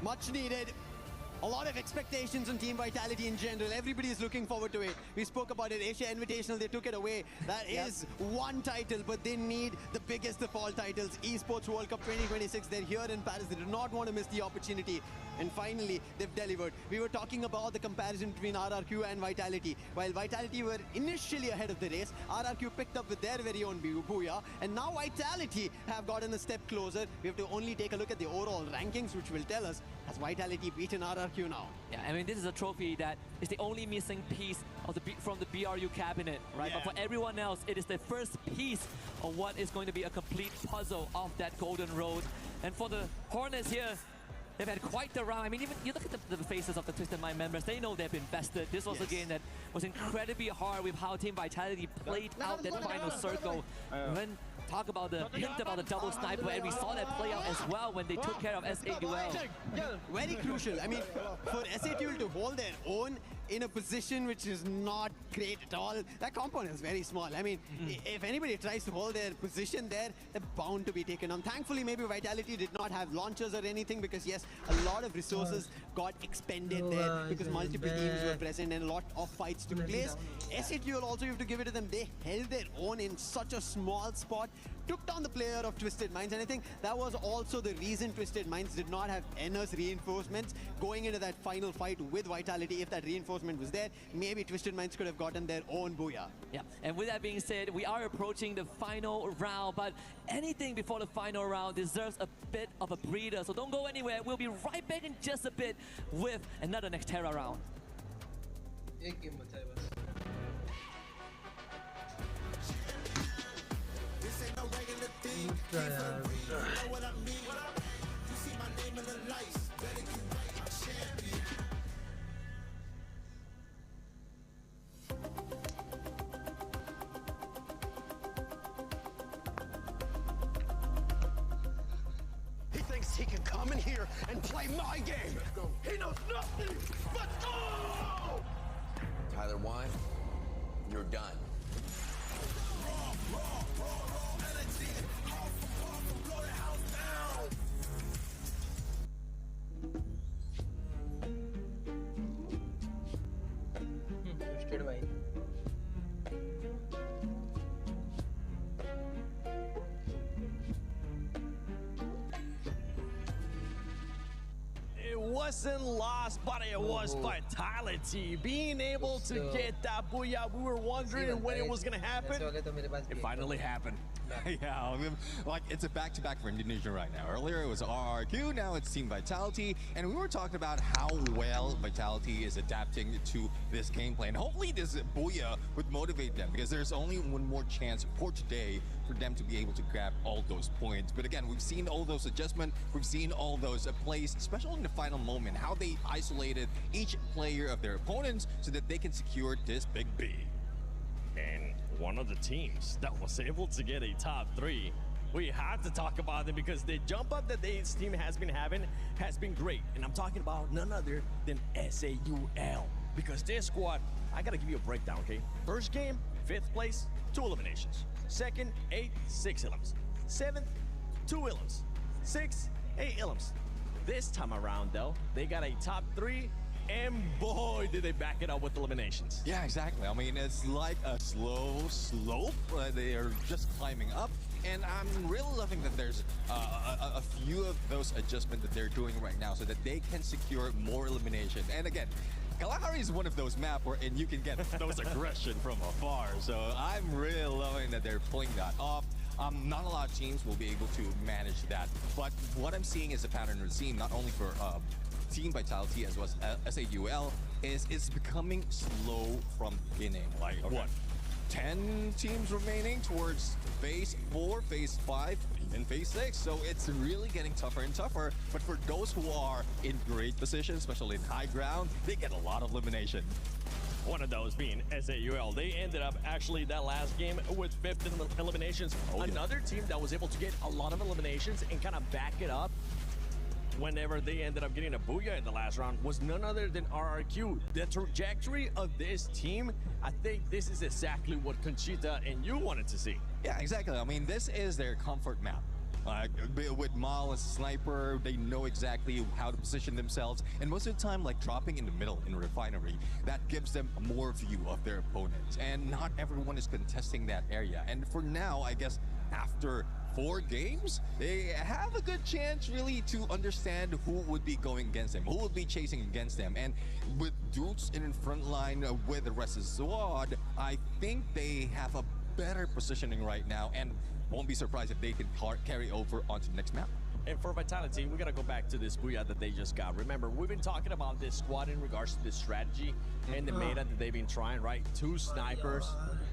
Much needed. A lot of expectations on Team Vitality in general. Everybody is looking forward to it. We spoke about it, Asia Invitational, they took it away. That is one title, but they need the biggest of all titles. Esports World Cup 2026, they're here in Paris. They do not want to miss the opportunity. And finally, they've delivered. We were talking about the comparison between RRQ and Vitality. While Vitality were initially ahead of the race, RRQ picked up with their very own booyah. And now Vitality have gotten a step closer. We have to only take a look at the overall rankings, which will tell us, has Vitality beaten RRQ now? Yeah, I mean, this is a trophy that is the only missing piece of from the BRU cabinet, right? But for everyone else, it is the first piece of what is going to be a complete puzzle of that golden road. And for the Hornets here, they've had quite the round. I mean, even you look at the faces of the Twisted Mind members, they know they've been bested. This was a game that was incredibly hard with how Team Vitality played out that final circle. When talk about the hint about the double sniper, and we saw that play out as well when they took care of SAUL. Very crucial. I mean, for SAUL to hold their own in a position which is not great at all, that compound is very small. I mean, if anybody tries to hold their position there, they're bound to be taken on. Thankfully, maybe Vitality did not have launchers or anything, because yes, a lot of resources got expended there because multiple teams were present and a lot of fights took place. SAUL also, you have to give it to them, they held their own in such a small spot, took down the player of Twisted Minds, and I think that was also the reason Twisted Minds did not have Enner's reinforcements going into that final fight with Vitality. If that reinforcement was there, maybe Twisted Minds could have gotten their own booyah. Yeah, and with that being said, we are approaching the final round, but anything before the final round deserves a bit of a breather, so don't go anywhere. We'll be right back in just a bit with another Nextera round. He thinks he can come in here and play my game. He knows nothing but go! Tyler Wine, you're done. Twisted Mind. It wasn't lost, but it was Vitality. Being able to get that booyah, we were wondering when it was going to happen. It finally happened. Yeah, like it's a back-to-back for Indonesia right now. Earlier it was RRQ, now it's Team Vitality, and we were talking about how well Vitality is adapting to this gameplay. And hopefully this booyah would motivate them, because there's only one more chance for today for them to be able to grab all those points. But again, we've seen all those adjustments, we've seen all those plays, especially in the final moment, how they isolated each player of their opponents so that they can secure this big B. And one of the teams that was able to get a top 3, we have to talk about them because the jump up that this team has been having has been great. And I'm talking about none other than SAUL. Because this squad, I gotta give you a breakdown, okay? First game, 5th place, 2 eliminations. Second, 8, 6 elims. 7th, 2 elims. 6, 8 elims. This time around, though, they got a top 3, and boy, did they back it up with eliminations. Yeah, exactly. I mean, it's like a slow slope. They are just climbing up. And I'm really loving that there's a few of those adjustments that they're doing right now so that they can secure more elimination. And again, Kalahari is one of those maps where you can get those aggression from afar. So I'm really loving that they're pulling that off. Not a lot of teams will be able to manage that. But what I'm seeing is a pattern we're seeing not only for Team Vitality as well as SAUL is it's becoming slow from beginning. Like what? 10 teams remaining towards phase 4, phase 5, and phase 6. So it's really getting tougher and tougher. But for those who are in great position, especially in high ground, they get a lot of elimination. One of those being SAUL. They ended up actually that last game with 5th eliminations. Another team that was able to get a lot of eliminations and kind of back it up whenever they ended up getting a Bhaiya in the last round was none other than RRQ. The trajectory of this team, I think this is exactly what Conchita and you wanted to see. Yeah, exactly. I mean, this is their comfort map. With Mal as a sniper, they know exactly how to position themselves, and most of the time, like dropping in the middle in Refinery, that gives them more view of their opponents, and not everyone is contesting that area. And for now, I guess after 4 games, they have a good chance really to understand who would be going against them, who would be chasing against them. And with Dukes in front line with the rest of the squad, I think they have a better positioning right now, and won't be surprised if they can carry over onto the next map. And for Vitality, we gotta go back to this Bhaiya that they just got. Remember, we've been talking about this squad in regards to this strategy and the meta that they've been trying, right? 2 snipers.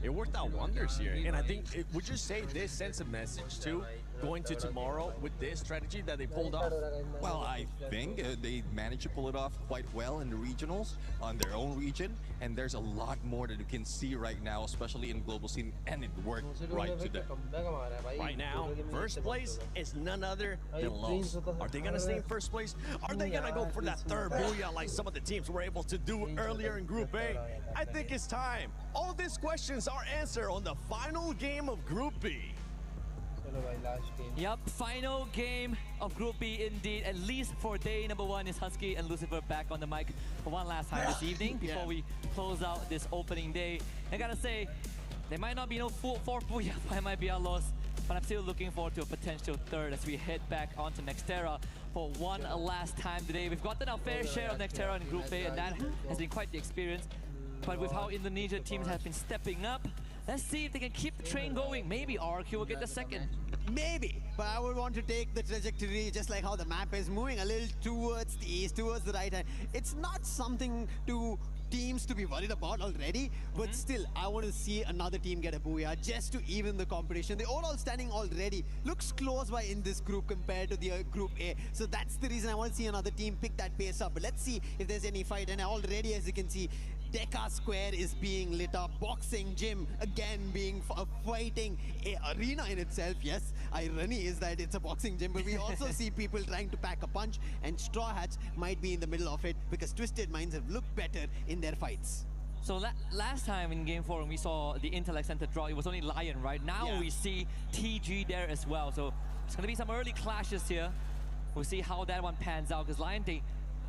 It worked out wonders here. And I think, would you say this sends a message too, going to tomorrow with this strategy that they pulled off? Well, I think they managed to pull it off quite well in the regionals on their own region. And there's a lot more that you can see right now, especially in global scene, and it worked right today. Right now, first place is none other than Los. Are they gonna stay in first place? Are they gonna go for that 3rd Bhaiya like some of the teams were able to do earlier in Group A? I think it's time. All these questions are answered on the final game of Group B. Yep, final game of Group B indeed. At least for day number 1 is Husky and Lucifer back on the mic for one last time this evening before we close out this opening day. I gotta say, there might not be no 4th Bhaiya, I might be a loss, but I'm still looking forward to a potential 3rd as we head back onto Nextera for one last time today. We've gotten our fair share of Nextera in Group A, and that has been quite the experience. But with how Indonesia teams have been stepping up, let's see if they can keep the train going. Maybe RQ will get the 2nd. Maybe, but I would want to take the trajectory just like how the map is moving a little towards the east, towards the right hand. It's not something to teams to be worried about already, but still, I want to see another team get a Bhaiya just to even the competition. The overall standing already looks close by in this group compared to the Group A. So that's the reason I want to see another team pick that pace up. But let's see if there's any fight. And already, as you can see, Deca Square is being lit up. Boxing gym again being a fighting arena in itself. Yes, irony is that it's a boxing gym, but we also see people trying to pack a punch, and Straw Hats might be in the middle of it because Twisted Minds have looked better in their fights. So last time in Game 4 when we saw the Intellect Center draw, it was only Lion, right? Now we see TG there as well. So it's going to be some early clashes here. We'll see how that one pans out, because Lion, they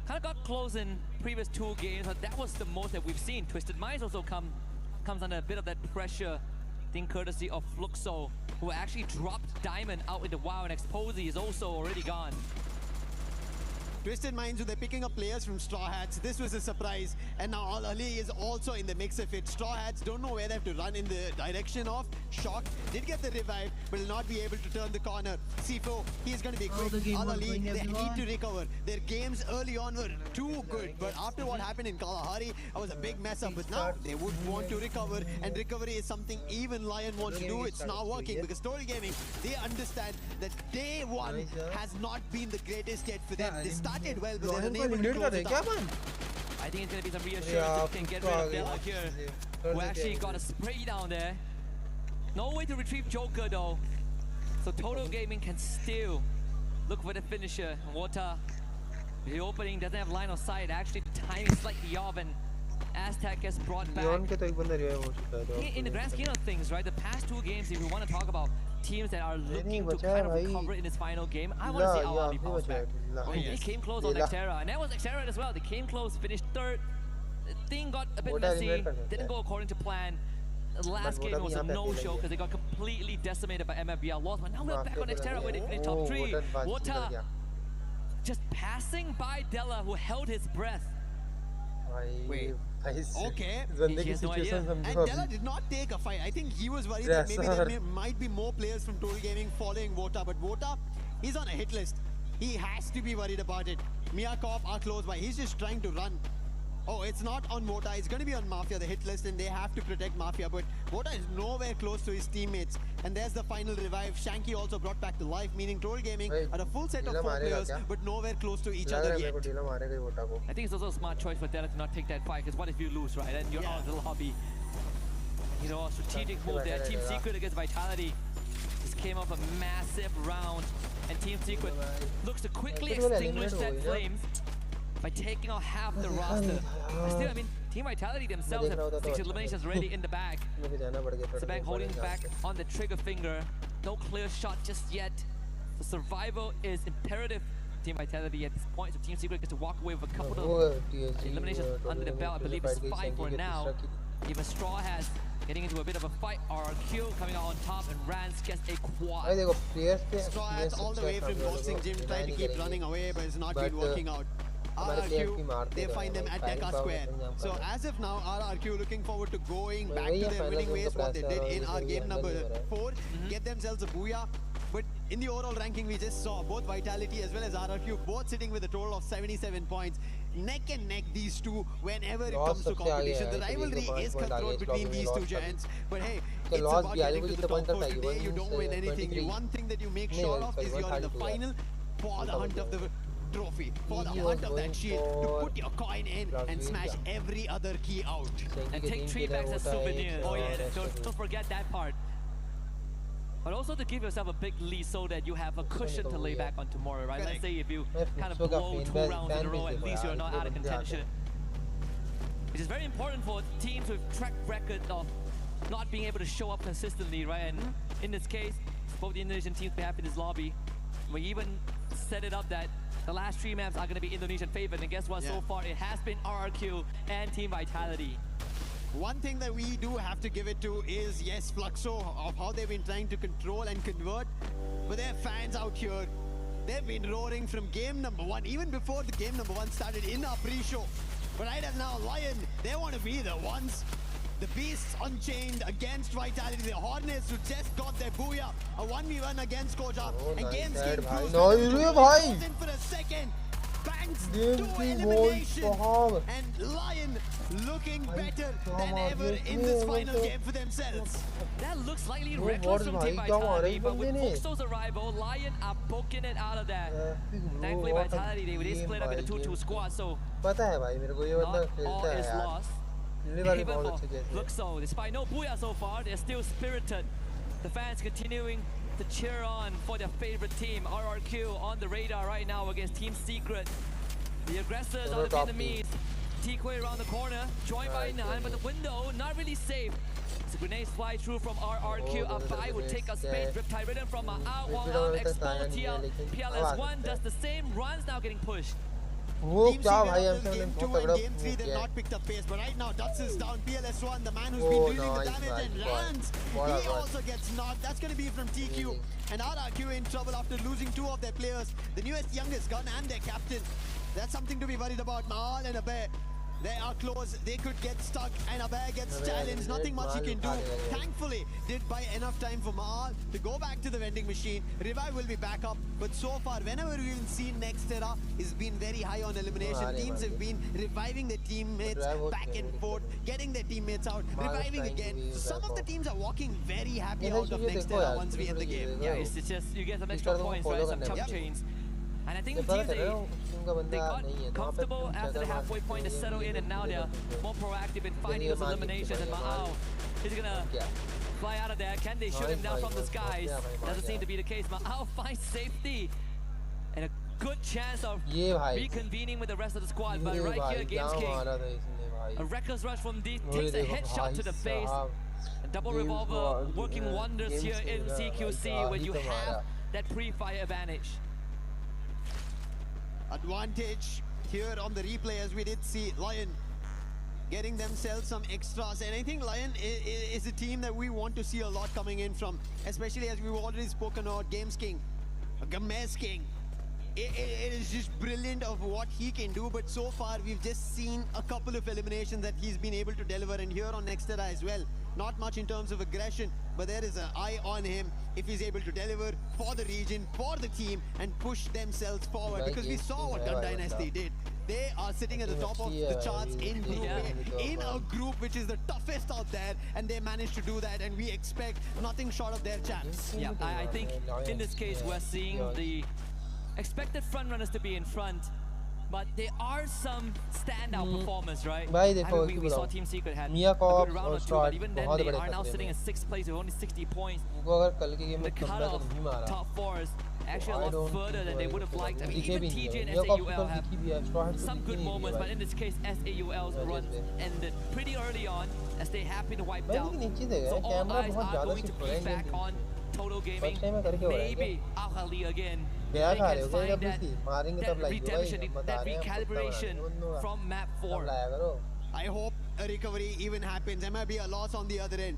kind of got close in previous 2 games, but that was the most that we've seen. Twisted Minds also comes under a bit of that pressure, I think courtesy of Fluxo, who actually dropped Diamond out in the wild, and Exposy is also already gone. Twisted Minds, they're picking up players from Straw Hats. This was a surprise. And now Al Ali is also in the mix of it. Straw Hats don't know where they have to run in the direction of. Shock did get the revive, but will not be able to turn the corner. C4, he's going to be quick. Al Ali, they need to recover. Their games early on were too good, but after what happened in Kalahari, that was a big mess up. But now they would want to recover, and recovery is something even Lion wants to do. It's now working because Total Gaming, they understand that day one has not been the greatest yet for them. They started well, but they're unable to close it out. I think it's going to be some reassurance if they can get rid of Della here, who actually got a spray down there. No way to retrieve Joker though. So Total Gaming can still look for the finisher. Water, the opening doesn't have line of sight. Actually, the timing is slightly off, and Aztec gets brought back. In the grand scheme of things, right, the past two games, if we want to talk about teams that are looking to kind of recover in this final game, I want to see Al Ali bounce back. They came close on Xterra, and that was Xterra as well. They came close, finished third. The thing got a bit messy, didn't go according to plan. The last game was a no-show because they got completely decimated by MFBL. Lost, but now we're back on Xterra where they finished top 3. Water just passing by Della, who held his breath. Wait. Okay. He has no idea. And Della did not take a fight. I think he was worried that maybe there might be more players from Total Gaming following Vota, but Vota, he's on a hit list. He has to be worried about it. Mia Corp are close by. He's just trying to run. Oh, it's not on Vota. It's going to be on Mafia, the hit list, and they have to protect Mafia. But Vota is nowhere close to his teammates. And there's the final revive. Shanky also brought back to life, meaning Total Gaming are a full set of 4 players, but nowhere close to each other yet. I think it's also a smart choice for Della to not take that fight, because what if you lose, right? And you're out of the lobby. You know, a strategic move there. Team Secret against Vitality. This came off a massive round, and Team Secret looks to quickly extinguish that flames by taking out half the roster. But still, I mean, Team Vitality themselves have 6 eliminations already in the bag. Sabang holding back on the trigger finger. No clear shot just yet. The survival is imperative. Team Vitality at this point, so Team Secret gets to walk away with a couple of eliminations under the belt. I believe it's 5 for now. Even Straw has getting into a bit of a fight. RRQ coming out on top, and Rans gets a quad. Straw Hats all the way from boxing gym, trying to keep running away, but it's not been working out. RRQ, they find them at Deca Square. So as of now, RRQ looking forward to going back to their winning ways, what they did in our game number 4, get themselves a Bhaiya. But in the overall ranking, we just saw both Vitality as well as RRQ both sitting with a total of 77 points. Neck and neck, these two, whenever it comes to competition. The rivalry is cutthroat between these two giants. But hey, it's about getting to the top 4. Today, you don't win anything. The one thing that you make sure of is you're in the final for the hunt of the trophy, for the hunt of that shield, to put your coin in and smash every other key out. And take 3 bags as souvenirs. Oh yeah, don't forget that part. But also to give yourself a big lead so that you have a cushion to lay back on tomorrow, right? Let's say if you kind of blow 2 rounds in a row, at least you're not out of contention. Which is very important for teams with track record of not being able to show up consistently, right? And in this case, both the Indonesian teams we have in this lobby, we even set it up that the last 3 maps are going to be Indonesian favored, and guess what? So far it has been RRQ and Team Vitality. One thing that we do have to give it to is, yes, Fluxo, of how they've been trying to control and convert. But their fans out here, they've been roaring from game number 1, even before the game number 1 started in our pre-show. But right as now, Lion, they want to be the ones. The Beasts Unchained against Vitality. The Hornets who just got their Bhaiya. A 1v1 against Koja. And games came through. In for a second. Banks to elimination. And Lion looking better than ever in this final game for themselves. That looks slightly reckless from Team Vitality, but with Foxo's arrival, Lion are poking it out of that. Thankfully, Vitality, they split up in a 2-2 squad, so not all is lost. Even for Fluxo, despite no Bhaiya so far, they're still spirited. The fans continuing to cheer on for their favorite team. RRQ on the radar right now against Team Secret. The aggressors are the Vietnamese. T-Quay around the corner, joined by 9, but the window not really safe. So grenades fly through from RRQ. Abai would take a spade, Riptide Rhythm from out, while on Expo PLS1 does the same, runs now getting pushed. वो Team क्या Secret भाई until हमसे game हमने 2 बहुत and तगड़ा game 3 they've not picked up pace, but right now Duts is down, PLS1, the man who's been dealing the damage, and Rans, he also gets knocked. That's going to be from TQ, and RRQ in trouble after losing 2 of their players, the newest youngest gun and their captain. That's something to be worried about. Mahal and Abhay, they are close, they could get stuck, and Abhay gets challenged. Nothing much he can do. Thankfully, did buy enough time for Mahal to go back to the vending machine. Revive will be back up, but so far, whenever we've seen Nextera, is been very high on elimination. Teams have been reviving their teammates back and forth, getting their teammates out, reviving again. Some of the teams are walking very happy out of Nextera once we end the game. Yeah, it's just, you get some extra points, right? Some chump chains. And I think the teams, they got comfortable after the halfway point to settle in, and now they're more proactive in finding those eliminations. And Mahal is gonna fly out of there. Can they shoot him down from the skies? Doesn't seem to be the case. Mahal finds safety and a good chance of reconvening with the rest of the squad. But right here, Games King, a reckless rush from D takes a headshot to the face. A double revolver working wonders here in CQC when you have that pre-fire advantage. Advantage here on the replay, as we did see Lion getting themselves some extras, and I think Lion is a team that we want to see a lot coming in from, especially as we've already spoken about Games King, Gamez King. It is just brilliant of what he can do, but so far we've just seen a couple of eliminations that he's been able to deliver, and here on Nextera as well. Not much in terms of aggression, but there is an eye on him if he's able to deliver for the region, for the team, and push themselves forward. Because we saw what Gun Dynasty did. They are sitting at the top of the charts in Group A, in a group which is the toughest out there, and they managed to do that, and we expect nothing short of their chance. Yeah, I think in this case we're seeing the expected front runners to be in front, but there are some standout performers, right? I mean, we saw Team Secret had a good round or two, but even then they are now sitting in 6th place with only 60 points. The cutoff top 4 is actually a lot further than they would have liked. I mean, even TJ and SAUL have some good moments, but in this case, SAUL's run ended pretty early on as they happened to wipe out. So all eyes are going to be back on Total Gaming, maybe Al-Khali again. They can find that redemption, that recalibration from map 4. I hope a recovery even happens. There might be a loss on the other end.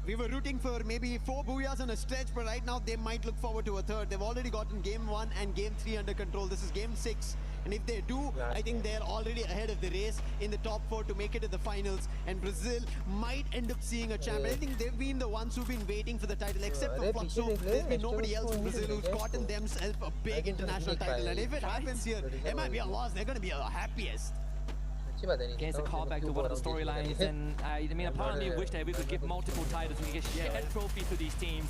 We were rooting for maybe 4 Booyahs on a stretch, but right now they might look forward to a third. They've already gotten game 1 and game 3 under control. This is game 6. And if they do, I think they're already ahead of the race in the top 4 to make it to the finals. And Brazil might end up seeing a champ. I think they've been the ones who've been waiting for the title, except for Fluxo. There's been nobody else in Brazil who's gotten themselves a big international title. And if it happens here, it might be a loss. They're going to be the happiest. Again, it's a callback to one of the storylines, and I mean, apparently wish that we could give multiple titles, we could share trophies to these teams.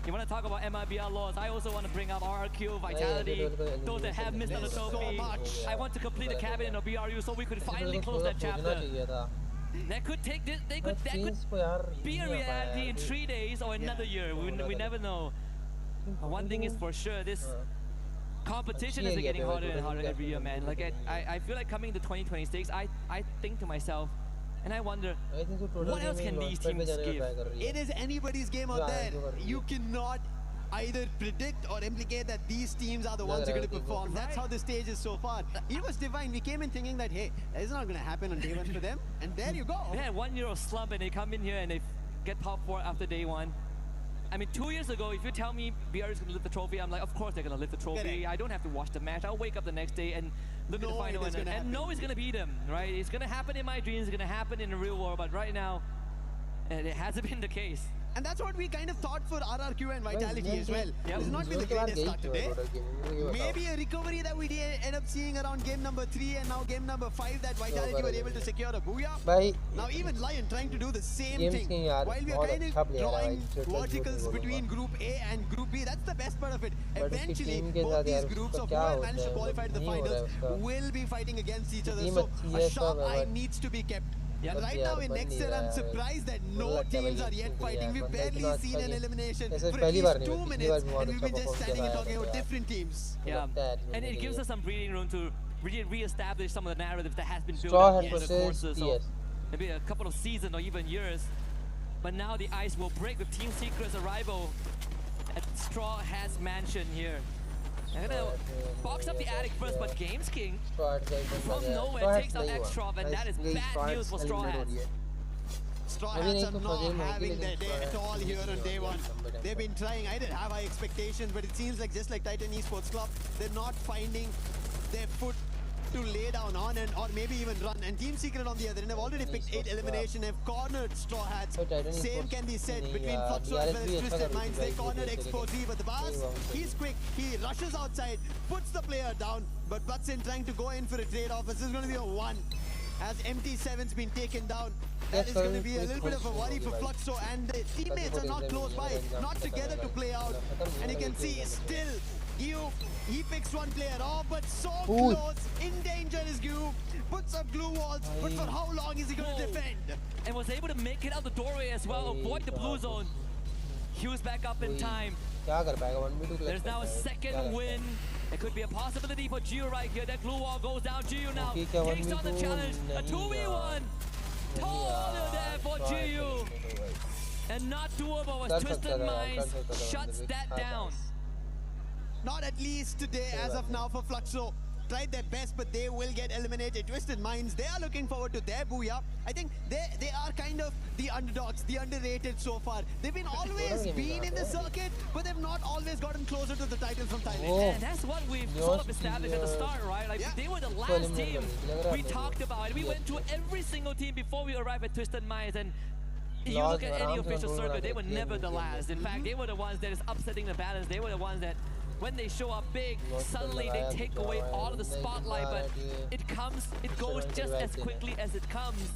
You want to talk about MIBR laws, I also want to bring up RRQ, Vitality, those that have missed on the trophy. I want to complete the cabinet of BRU so we could finally close that chapter. That could take this, that could be a reality in 3 days or another year, we never know. One thing is for sure, this competition is getting harder and harder every year, man. Like I feel like coming to 2026, I think to myself, and I wonder, what else can these teams give? It is anybody's game out there. You cannot either predict or implicate that these teams are the ones who are going to perform. That's how the stage is so far. It was divine. We came in thinking that, hey, it's not going to happen on day 1 for them. And there you go. They had 1 year of slump and they come in here and they get top 4 after day 1. I mean, 2 years ago, if you tell me BR is going to lift the trophy, I'm like, of course they're going to lift the trophy. I don't have to watch the match. I'll wake up the next day and look at the final and know it's going to beat them, right? It's going to happen in my dreams. It's going to happen in the real world. But right now, it hasn't been the case. And that's what we kind of thought for RRQ and Vitality as well. It's not been the greatest start today. Maybe a recovery that we did end up seeing around game number 3 and now game number 5 that Vitality were able to secure a Booyah. Now even Lion trying to do the same thing. While we are kind of drawing verticals between Group A and Group B, that's the best part of it. Eventually, both these groups of who have managed to qualify to the finals will be fighting against each other. So a sharp eye needs to be kept. Right now in Nextera, I'm surprised that no teams are yet fighting. We've barely seen an elimination for at least 2 minutes, and we've been just standing and talking about different teams. Yeah, and it gives us some breathing room to really re-establish some of the narratives that has been built up in the courses of maybe a couple of seasons or even years. But now the ice will break with Team Secret's arrival at Straw Hat's mansion here. They're gonna box up the attic first, but Games King from nowhere takes out Extra, and that is bad news for Straw Hats. Straw Hats are not having their day at all here on day one. They've been trying. I didn't have high expectations, but it seems like just like Titan Esports Club, they're not finding their foot to lay down on and or maybe even run. And Team Secret on the other end have already picked 8 elimination, have cornered Straw Hats. Same can be said between Fluxo as well as Twisted Minds. They cornered Exposee, but the Bars, he's quick. He rushes outside, puts the player down, but butts in trying to go in for a trade-off. This is going to be a 1. As MT7's been taken down, that is going to be a little bit of a worry for Fluxo, and the teammates are not close by, not together to play out. And you can see still, he picks one player off, but so close, in danger is Gu, puts up glue walls, but for how long is he going to defend? And was able to make it out the doorway as well, avoid the blue zone. Hugh's back up in time. There's now a second win. It could be a possibility for Gio right here. That glue wall goes down. Gio now takes on the challenge. A 2v1. Taller there for Gio. And not doable as Twisted Minds shuts that down. Not at least today as of now for Fluxo. Tried their best, but they will get eliminated. Twisted Minds, they are looking forward to their Bhaiya. I think they are kind of the underdogs, the underrated so far. They've been always been in the circuit, but they've not always gotten closer to the title from Thailand. And that's what we've sort of established at the start, right? Like they were the last team we talked about. We went through every single team before we arrived at Twisted Minds, and you look at any official circuit, they were never the last. In fact, they were the ones that is upsetting the balance. They were the ones that when they show up big, suddenly they take away all of the spotlight, but it goes just as quickly as it comes.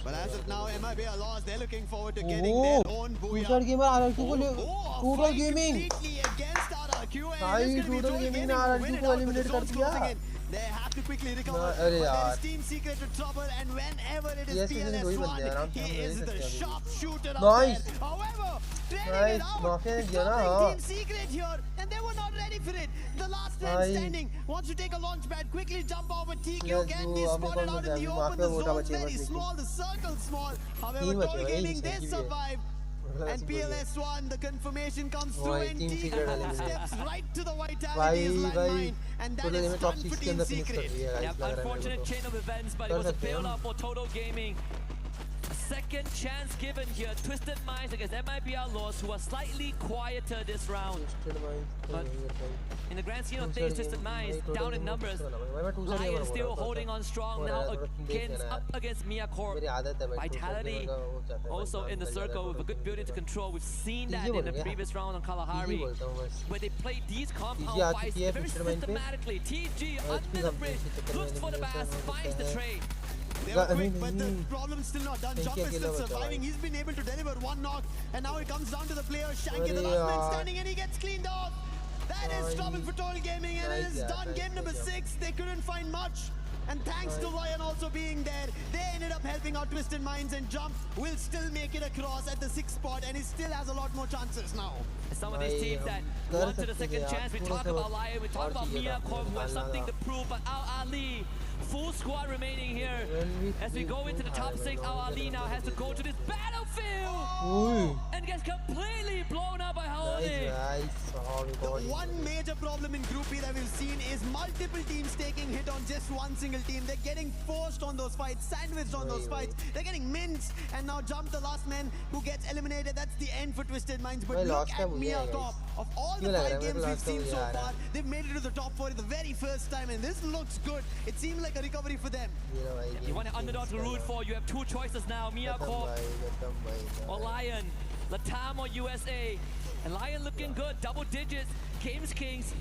But as of now, MIB are lost. They're looking forward to getting their own Bhaiya. Total Gamer RRQ Total Gaming. Completely against RRQ, भाई Total Gaming ने RRQ को eliminate कर दिया. They have to quickly recover. But there is Team Secret to trouble, and whenever it is PLS1, he is the sharpshooter out there. However, trailing it out, it's Team Secret here, and they were not ready for it. The last man standing wants to take a launch pad, quickly jump over. TQ can be spotted out in the open. The zone's very small, the circle's small. However, Total Gaming, they survive. And PLS1, the confirmation comes through, and Team steps right to the Vitality's landmine, and that is fun for Team Secret. Yep, unfortunate chain of events, but it was a bailout for Total Gaming. Second chance given here. Twisted Minds against MIB Outlaws, who are slightly quieter this round. But in the grand scheme of things, Twisted Minds down in numbers. Lion still holding on strong now up against Mia Corp. Vitality also in the circle with a good building to control. We've seen that in the previous round on Kalahari, where they played these compound fights very systematically. TG under the bridge, looks for the pass, finds the trade. They were quick, but the problem's still not done. Jump is still surviving. He's been able to deliver one knock, and now it comes down to the player Shank, the last man standing, and he gets cleaned off. That is trouble for Total Gaming, and it is done. Game number 6. They couldn't find much. And thanks to Lion also being there, they ended up helping out Twisted Minds, and Jump will still make it across at the 6th spot, and he still has a lot more chances now. Some of these teams that went to the second chance, we talk about Lion, we talk about Mia Corp, who have something to prove, but Al Ali, full squad remaining here. As we go into the top 6, Al Ali now has to go to this battlefield and gets completely blown up by Holiday. The one major problem in Group B that we've seen is multiple teams taking hit on just one single team. They're getting forced on those fights, sandwiched on those fights. They're getting minced, and now Jump, the last man who gets eliminated. That's the end for Twisted Minds. But look at Mia Corp. Of all the 5 games we've seen so far, they've made it to the top 4 the very first time, and this looks good. It seemed like a recovery for them. You want an underdog to root for, you have 2 choices now, Mia Corp or Lion. Latam or USA. And Lion looking good, double digits. Games Kings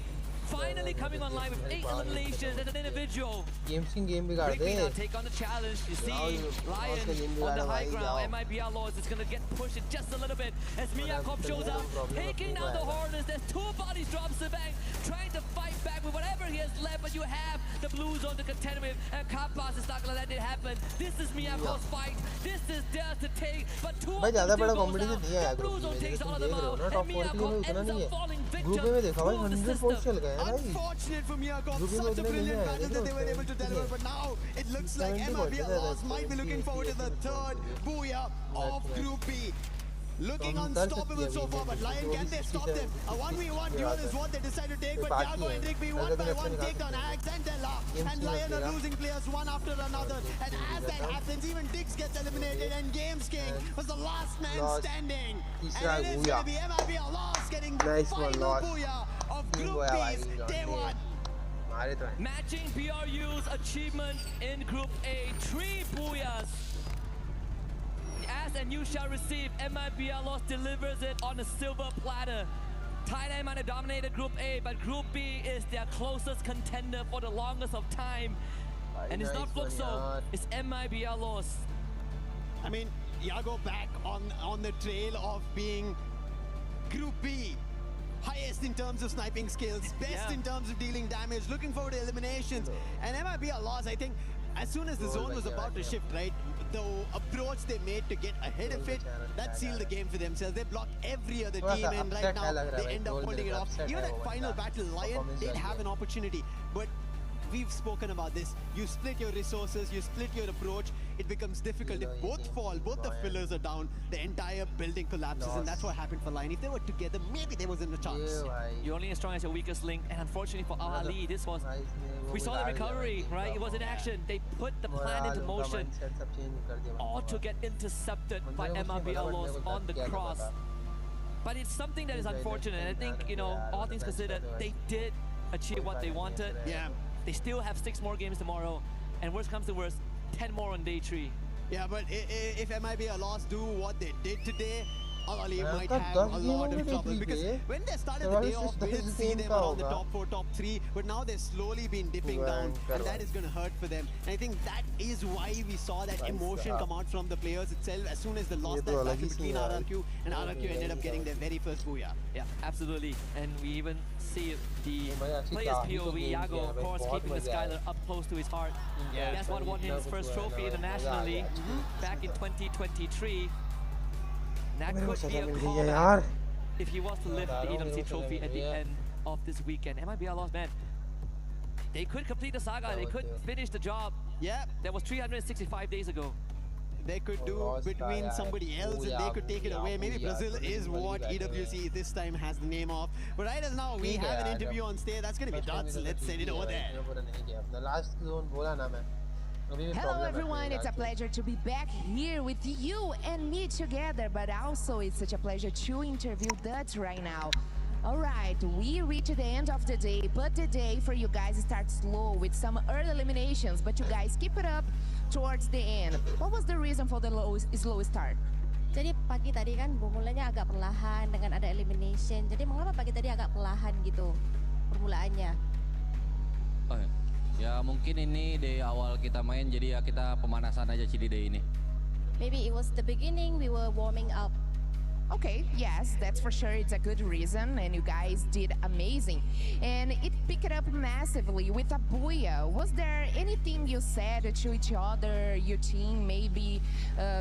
finally coming online with 8 eliminations as an individual. Games King game बिगाड़ दे. Now take on the challenge. You see Lion on the high ground. MIB Outlaws is going to get pushed just a little bit as Mia Corp shows up, taking down the Hornets. There's 2 bodies drops the bank, trying to fight back with whatever he has left, but you have the blue zone to contend with, and Kapas is not going to let it happen. This is Mia Corp's fight. This is theirs to take, but 2 भाई ज़्यादा बड़ा competition नहीं है group में, जैसे तुम देख रहे हो ना, टॉप 4 के लिए उतना नहीं है. ग्रुप में देखा भाई 100 points चल गए. Unfortunate for Mia Corp, such a brilliant battle that they were able to deliver, but now it looks like MIB Outlaws might be looking forward to the 3rd Bhaiya of Group B. looking unstoppable so far, but Lion, can they stop them? A 1v1 duel is what they decide to take, but Yago and Rigby 1-by-1 take down Axe and Della, and Lion are losing players one after another, and as that happens, even Dix gets eliminated, and Games King was the last man standing, and it is going to be MIB loss getting the final booyah of Group B's Day 1. Matching BRU's achievement in Group A, 3 booyahs. As and you shall receive, MIB Loss delivers it on a silver platter. Thailand might have dominated Group A, but Group B is their closest contender for the longest of time. And it's not Fluxo, it's MIB Loss. I mean, Yago back on the trail of being Group B. Highest in terms of sniping skills, best in terms of dealing damage, looking forward to eliminations. And MIB loss, I think, as soon as the zone was about to shift, right, the approach they made to get ahead of it, that sealed the game for themselves. They blocked every other team, and right now they end up holding it off. Even that final battle, Lion did have an opportunity, but we've spoken about this. You split your resources, you split your approach, it becomes difficult. If both fall, both the fillers are down, the entire building collapses, and that's what happened for Lion. If they were together, maybe there wasn't a chance. You're only as strong as your weakest link, and unfortunately for Al Ali, this was... We saw the recovery, right? It was in action. They put the plan into motion, all to get intercepted by MIB Loss on the cross. But it's something that is unfortunate, and I think, you know, all things considered, they did achieve what they wanted. Yeah. They still have 6 more games tomorrow, and worst comes to worst, 10 more on day 3. Yeah, but if MIB Loss do what they did today, Al Ali might have a lot of trouble, because when they started the day off, we didn't see them around the top 4, top 3, but now they've slowly been dipping down, and that is going to hurt for them. And I think that is why we saw that emotion come out from the players itself as soon as they lost that battle between RRQ, and RRQ ended up getting their very first booyah. Yeah, absolutely. And we even see the players POV, Yago, of course, keeping the Skylar up close to his heart. Yeah. That's what won him his first trophy internationally back in 2023. That could be a callback if he was to lift the EWC trophy at the end of this weekend. MIB Loss, man, they could complete the saga, they could finish the job. Yeah. That was 365 days ago. They could do between somebody else, and they could take it away. Maybe Brazil is what EWC this time has the name of. But right as now, we have an interview on stage. That's going to be done, so let's send it over there. Hello everyone, it's a pleasure to be back here with you and me together, but also it's such a pleasure to interview Dutch right now. Alright, we reach the end of the day, but the day for you guys starts slow with some early eliminations, but you guys keep it up towards the end. What was the reason for the slow start? Jadi pagi tadi kan mulanya agak perlahan dengan ada elimination. Jadi mengapa pagi tadi agak perlahan gitu permulaannya? Oh, ya mungkin ini day awal kita main, jadi ya kita pemanasan aja di day ini. Maybe it was the beginning, we were warming up. Okay, yes, that's for sure. It's a good reason, and you guys did amazing. And it picked up massively with a booyah. Was there anything you said to each other, your team, maybe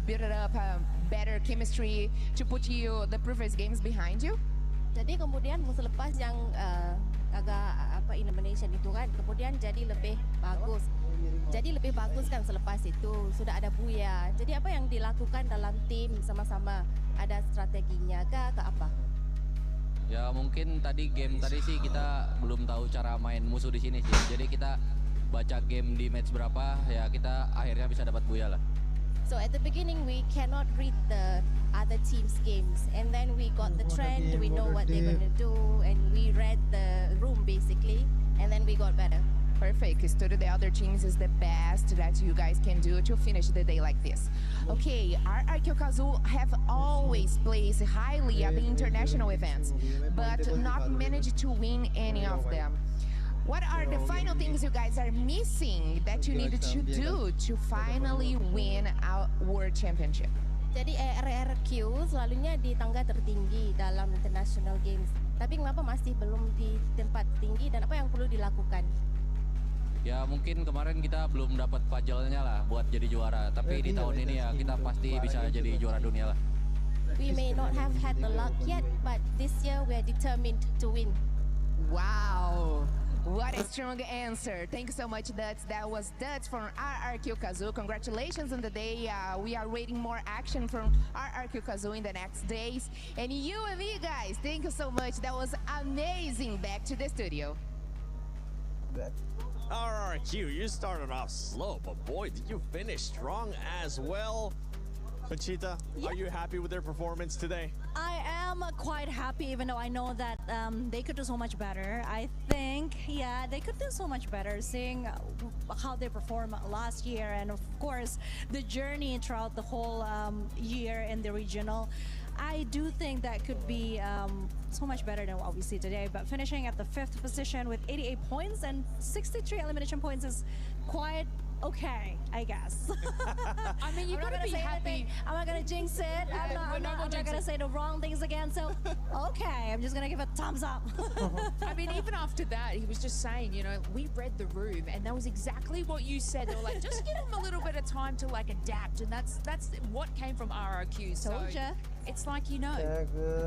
build up a better chemistry to put you the previous games behind you? Jadi kemudian selepas yang agak elimination itu kan, kemudian jadi lebih bagus. Jadi lebih bagus kan selepas itu sudah ada booyah. Jadi apa yang dilakukan dalam tim sama-sama, ada strateginya kah ke apa? Ya mungkin game tadi sih kita belum tahu cara main musuh di sini sih. Jadi kita baca game di match berapa, ya kita akhirnya bisa dapat booyah lah. So at the beginning we cannot read the other team's games, and then we got the trend, we know what they're gonna do, and we read the room basically, and then we got better. Perfect. Study the other teams is the best that you guys can do to finish the day like this. Okay, RRQ Kazoo have always placed highly at the international events, but not managed to win any of them. What are the final things you guys are missing that you need to do to finally win our World Championship? Jadi RRQ selalunya di tangga tertinggi dalam international games. Tapi kenapa masih belum di tempat tinggi, dan apa yang perlu dilakukan? Ya mungkin kemarin kita belum dapat pajalnya lah buat jadi juara, tapi di tahun ini ya kita pasti bisa jadi juara dunia lah. We may not have had the luck yet, but this year we are determined to win. Wow, What a strong answer. Thank you so much, Dutch. That was Dutch from RRQ Kazoo. Congratulations on the day. We are waiting more action from RRQ Kazoo in the next days. And you and me, guys, thank you so much. That was amazing. Back to the studio. RRQ, you started off slow, but boy, did you finish strong as well. Conchita, are you happy with their performance today? I am quite happy, even though I know that they could do so much better. I think, yeah, they could do so much better, seeing how they performed last year, and of course, the journey throughout the whole year in the regional. I do think that could be so much better than what we see today, but finishing at the 5th position with 88 points and 63 elimination points is quite okay, I guess. I mean, you gotta be happy. I'm not gonna jinx it. I'm not gonna say the wrong things again. So, okay, I'm just gonna give it a thumbs up. I mean, even after that, he was just saying, you know, we read the room, and that was exactly what you said. They were like, just give him a little bit of time to like adapt, and that's what came from RRQ. So Told ya. it's like, you know.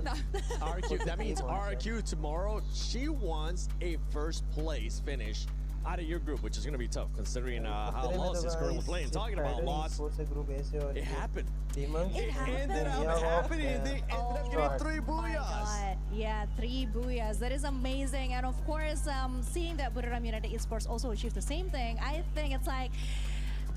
No. RRQ, that means RRQ tomorrow, she wants a first place finish out of your group, which is going to be tough considering how lost is currently playing. Talking about loss, it happened. It ended up happening. They ended up getting 3 booyahs. Yeah, 3 booyahs. That is amazing. And of course, seeing that Buriram United Esports also achieved the same thing, I think it's like,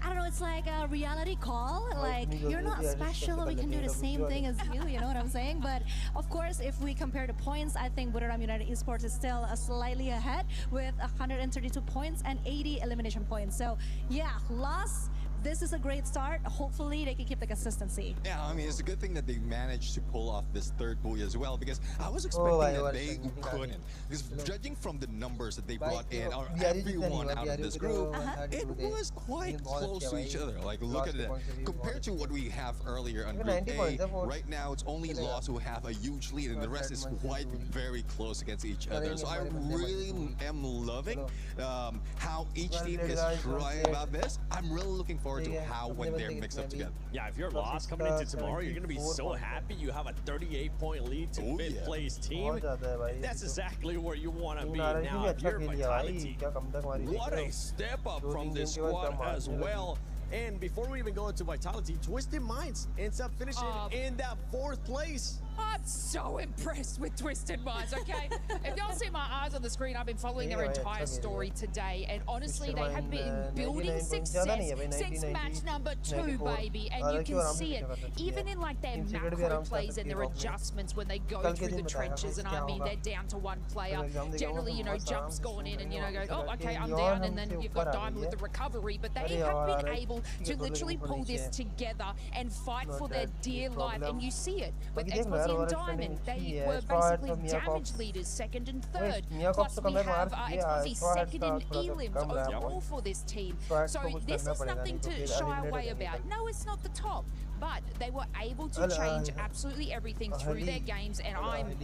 I don't know, it's like a reality call. Like, you're not special, we can do the same thing as you know what I'm saying? But of course, if we compare the points, I think Buriram United Esports is still slightly ahead with 132 points and 80 elimination points. So yeah, loss. This is a great start. Hopefully they can keep the consistency. Yeah, I mean, it's a good thing that they managed to pull off this 3rd booyah as well, because I was expecting that they couldn't. Because judging from the numbers that they brought in, or everyone out of this group, it was quite close to each other. Like, look at that. Compared to what we have earlier on Group A, right now it's only Lost who have a huge lead, and the rest is quite very close against each other. So I really am loving how each team is trying about this. I'm really looking forward to how when they're mixed up together. Yeah, if you're Lost coming into tomorrow, you're going to be so happy. You have a 38-point lead to 5th place team. That's exactly where you want to be now. If you're Vitality, what a step up from this squad as well. And before we even go into Vitality, Twisted Minds ends up finishing in that 4th place. I'm so impressed with Twisted Minds, okay? If y'all see my eyes on the screen, I've been following their entire story today, and honestly, they have been building success since match number 2, baby, and you can see it, even in like their macro plays and their adjustments when they go through the trenches, and I mean, they're down to 1 player. Generally, you know, Jump's gone in and, you know, goes, oh, okay, I'm down, and then you've got Diamond with the recovery, but they have been able to literally pull this together and fight for their dear life, and you see it with Esports and Diamond. They were basically damage leaders, 2nd and 3rd. Plus we have Esports 2nd in elims overall for this team. So this is nothing to shy away about. No, it's not the top, but they were able to change absolutely everything through their games, and I'm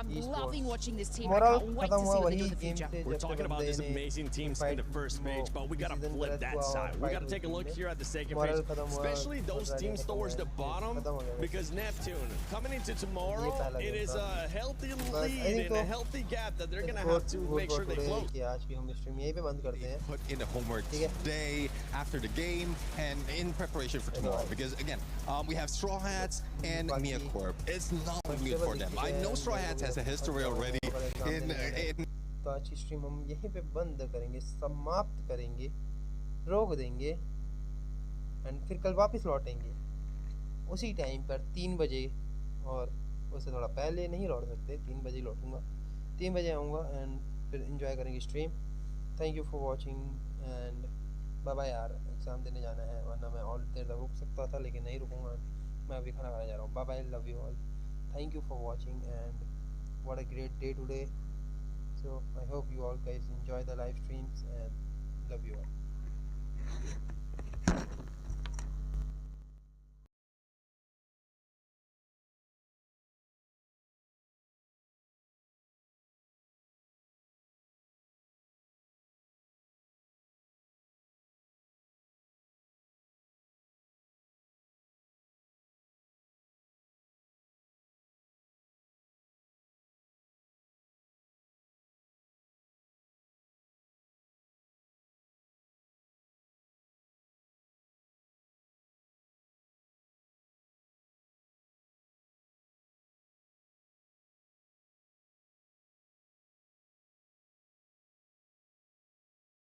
loving watching this team. I can't wait to see what they do in the future. We're talking about these amazing teams in the first stage, but we gotta flip that side. We gotta take a look here at the 2nd page, especially those teams towards the bottom, because Neptune coming into tomorrow, it is a healthy lead and a healthy gap that they're gonna have to make sure they close. Put in the homework today after the game and in preparation for tomorrow, because again, we have Straw Hats and Mia Corp. It's not good for them. I know Straw Hats has a history already in तो आज की stream हम यहीं पे बंद करेंगे, समाप्त करेंगे, रोक देंगे एंड फिर कल वापस लौटेंगे उसी टाइम पर 3 बजे, और उससे थोड़ा पहले नहीं लौट सकते, 3 बजे लौटूंगा, 3 बजे आऊँगा एंड फिर एंजॉय करेंगे stream. Thank you for watching and bye bye यार, एग्ज़ाम देने जाना है, वरना मैं और देर तक रुक सकता था लेकिन नहीं रुकूंगा, मैं अभी खाना खाने जा रहा हूँ। Bye bye, love you all, thank you for watching and what a great day today. So I hope you all guys enjoy the live streams and love you all.